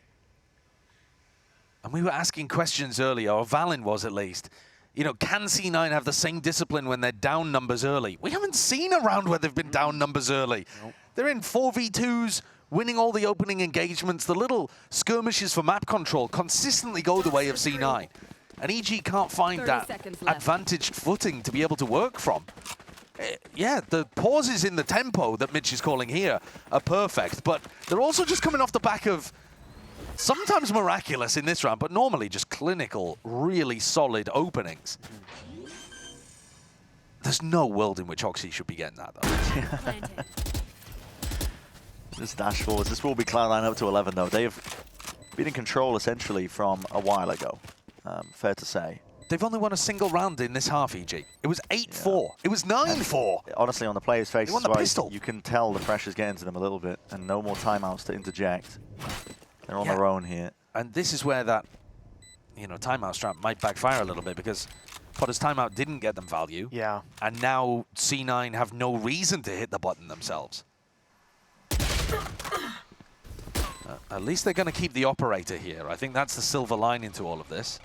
And we were asking questions earlier, or Valen was at least. You know, can C9 have the same discipline when they're down numbers early? We haven't seen a round where they've been down numbers early. Nope. They're in 4v2s, winning all the opening engagements. The little skirmishes for map control consistently go the way of C9. And EG can't find that advantaged footing to be able to work from. Yeah, the pauses in the tempo that Mitch is calling here are perfect, but they're also just coming off the back of sometimes miraculous in this round, but normally just clinical, really solid openings. There's no world in which Oxy should be getting that, though. This dash forwards. This will be Cloud9 up to 11, though. They have been in control, essentially, from a while ago. Fair to say. They've only won a single round in this half, EG. It was 8-4. Yeah. It was 9-4. Honestly, on the player's face, pistol. You can tell the pressure's getting to them a little bit, and no more timeouts to interject. They're on their own here. And this is where that, you know, timeout strat might backfire a little bit, because Potter's timeout didn't get them value. Yeah. And now C9 have no reason to hit the button themselves. At least they're going to keep the operator here. I think that's the silver lining to all of this.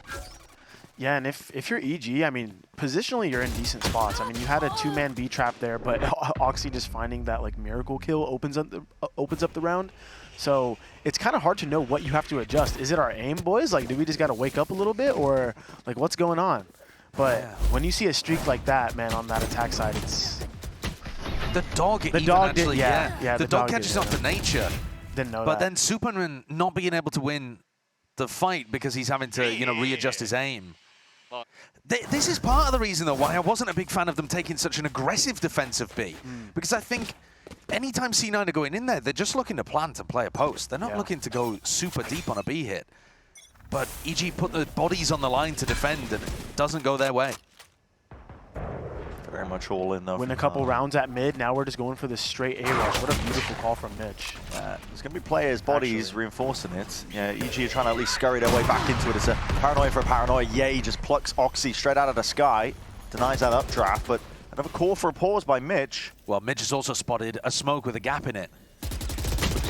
Yeah, and if you're EG, I mean, positionally you're in decent spots. I mean, you had a two-man B trap there, but Oxy just finding that like miracle kill opens up the round. So it's kind of hard to know what you have to adjust. Is it our aim, boys? Like, do we just got to wake up a little bit, or like what's going on? But when you see a streak like that, man, on that attack side, it's the dog. The dog actually, yeah. The dog catches on to nature. Didn't know but that. then Superman not being able to win the fight because he's having to, you know, readjust his aim. This is part of the reason, though, why I wasn't a big fan of them taking such an aggressive defensive B. Because I think anytime C9 are going in there, they're just looking to plant and play a post. They're not looking to go super deep on a B hit. But EG put the bodies on the line to defend, and it doesn't go their way. Very much all in, though. Win a couple rounds at mid, now we're just going for this straight A-rush. What a beautiful call from Mitch. There's going to be players' bodies reinforcing it. Yeah, EG are trying to at least scurry their way back into it. It's a paranoia for a paranoia. Yay just plucks Oxy straight out of the sky. Denies that updraft, but another call for a pause by Mitch. Well, Mitch has also spotted a smoke with a gap in it.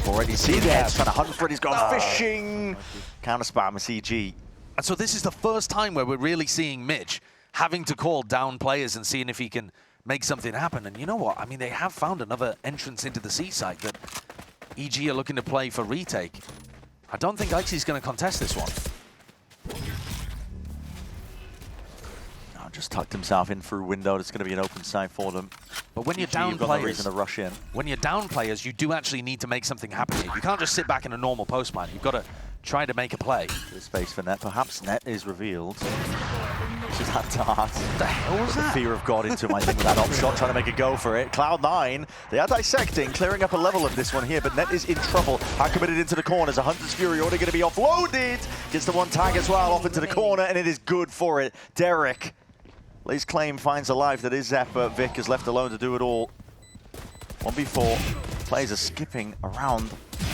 Already seen it. Trying to hunt for it. He's gone fishing. Counter spam is EG. And so this is the first time where we're really seeing Mitch having to call down players and seeing if he can make something happen. And you know what? I mean, they have found another entrance into the C site that EG are looking to play for retake. I don't think Ixie's going to contest this one. Just tucked himself in through window. It's going to be an open side for them. But when you're EG, down you've got players, no reason to rush in. When you're down players, you do actually need to make something happen here. You can't just sit back in a normal post man. You've got to try to make a play. There's space for Net. Perhaps Net is revealed. This is that dart. What the hell was that? The fear of God into him, I think, with that op shot, trying to make a go for it. Cloud9, they are dissecting, clearing up a level of this one here, but Net is in trouble. Are committed into the corners. A Hunter's Fury already going to be offloaded. Gets the one tag as well, off into the corner, and it is good for it. Derek lays claim, finds a life that is Zephyr. Vic is left alone to do it all. 1v4. Players are skipping around.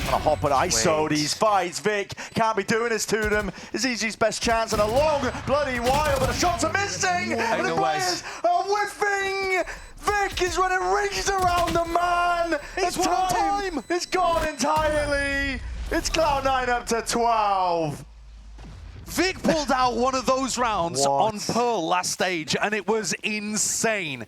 On a hop and ISO these fights. Vic can't be doing this to them. It's EG's best chance and a long bloody while, but the shots are missing. And the players are whiffing. Vic is running rings around the man. It's time. It's gone entirely. It's Cloud9 up to 12. Vic pulled out one of those rounds on Pearl last stage, and it was insane.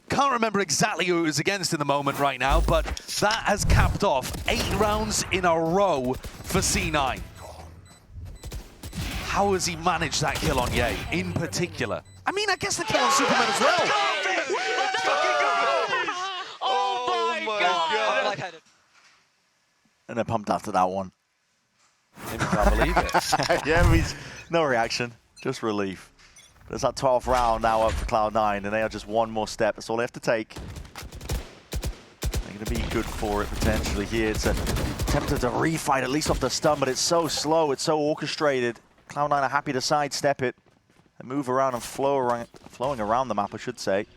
Can't remember exactly who it was against in the moment right now, but that has capped off 8 rounds in a row for C9. How has he managed that kill on Ye in particular? I mean, I guess the kill on Superman as well. Oh my God. And they're pumped after that one. I can't believe it. Yeah, he's no reaction, just relief. There's that 12th round now up for Cloud9, and they are just one more step. That's all they have to take. They're going to be good for it potentially here. It's attempted to refight at least off the stun, but it's so slow, it's so orchestrated. Cloud9 are happy to sidestep it and move around and flowing around the map, I should say.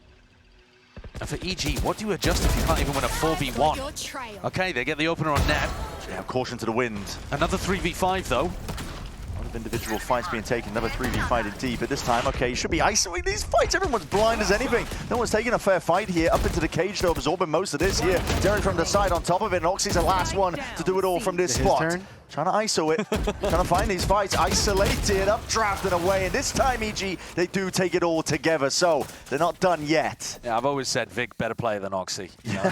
And for EG, what do you adjust if you can't even win a 4v1? Okay, they get the opener on Net. Yeah, caution to the wind. Another 3v5 though. A lot of individual fights being taken, another 3v5 indeed, but this time, okay, you should be isolating these fights. Everyone's blind as anything. No one's taking a fair fight here. Up into the cage, though, absorbing most of this here. Derek from the side on top of it, and Oxy's the last one to do it all from this spot. Turn. Trying to ISO it, trying to find these fights, isolated, updraft and away, and this time, EG, they do take it all together, so they're not done yet. Yeah, I've always said Vic better player than Oxy. You know?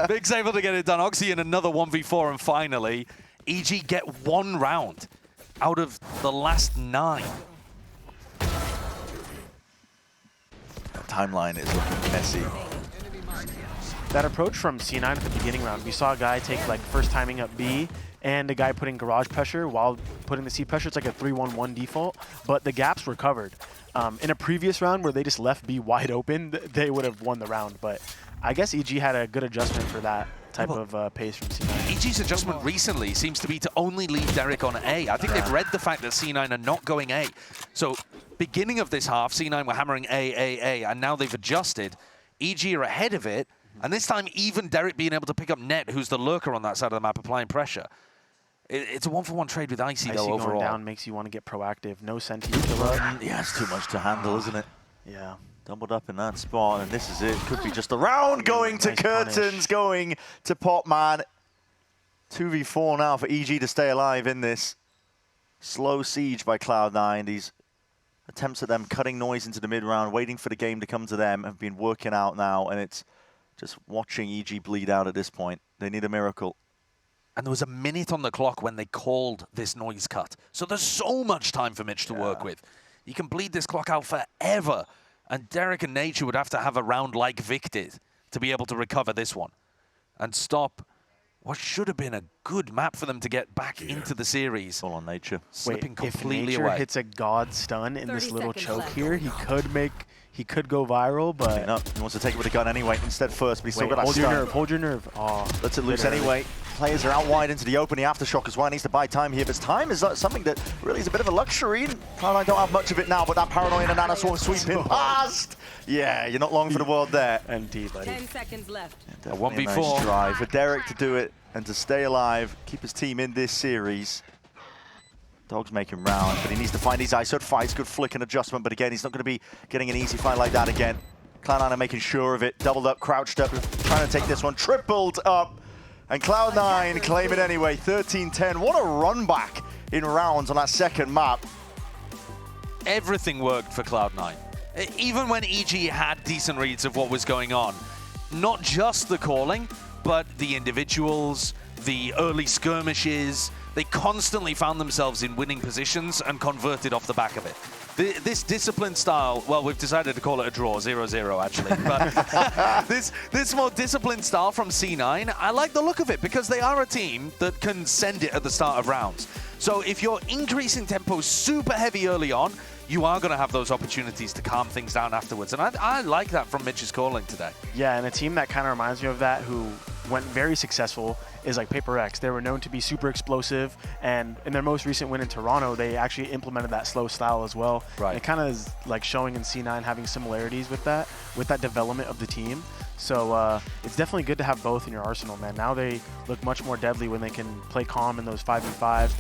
Vic's able to get it done. Oxy in another 1v4, and finally, EG get 1 round out of the last 9. The timeline is looking messy. That approach from C9 at the beginning round, we saw a guy take like first timing up B, and a guy putting garage pressure while putting the C pressure. It's like a 3-1-1 default, but the gaps were covered. In a previous round where they just left B wide open, they would have won the round, but I guess EG had a good adjustment for that type of pace from C9. EG's adjustment recently seems to be to only leave Derek on A. I think they've read the fact that C9 are not going A. So beginning of this half, C9 were hammering A, and now they've adjusted. EG are ahead of it, and this time even Derek being able to pick up Net, who's the lurker on that side of the map, applying pressure. It's a 1-for-1 trade with Icy, though, overall. Going down makes you want to get proactive. No senti killer. Yeah, it's too much to handle, isn't it? Yeah. Doubled up in that spot, and this is it. Could be just a round going to Nice Curtains, punish. going to Popman. 2v4 now for EG to stay alive in this slow siege by Cloud9. These attempts at them cutting noise into the mid-round, waiting for the game to come to them, have been working out now, and it's just watching EG bleed out at this point. They need a miracle. And there was a minute on the clock when they called this noise cut. So there's so much time for Mitch to work with. You can bleed this clock out forever. And Derek and Nature would have to have a round like Vic did to be able to recover this one and stop what should have been a good map for them to get back into the series. All on Nature. Slipping completely if Nature away. hits a god stun in this little choke left. here, he could go viral, but No, he wants to take it with a gun anyway, instead first, but he's still got that hold your stun. nerve, hold your nerve. Oh, Lets it loose literally. anyway. Players are out wide into the open. The aftershock as well. Needs to buy time here, but time is something that really is a bit of a luxury. Cloud9 don't have much of it now, but that paranoia and Nana Swarm sweeping past. Yeah, you're not long for the world there. NT, buddy. 10 seconds left. Definitely a 1v4. nice drive for Derek to do it and to stay alive, keep his team in this series. Dog's making round, but he needs to find these ISO fights. Good flick and adjustment, but again, he's not going to be getting an easy fight like that again. Cloud9 are making sure of it. Doubled up, crouched up, trying to take this one. Tripled up. And Cloud9 claim it anyway, 13-10. What a run back in rounds on that second map. Everything worked for Cloud9. Even when EG had decent reads of what was going on. Not just the calling, but the individuals, the early skirmishes. They constantly found themselves in winning positions and converted off the back of it. This disciplined style, well, we've decided to call it a draw, 0-0 actually, but this more disciplined style from C9, I like the look of it because they are a team that can send it at the start of rounds. So if you're increasing tempo super heavy early on, you are going to have those opportunities to calm things down afterwards. And I like that from Mitch's calling today. Yeah, and a team that kind of reminds me of that who went very successful is like Paper X. They were known to be super explosive, and in their most recent win in Toronto, they actually implemented that slow style as well. Right. And it kind of is like showing in C9 having similarities with that development of the team. So it's definitely good to have both in your arsenal, man. Now they look much more deadly when they can play calm in those 5v5,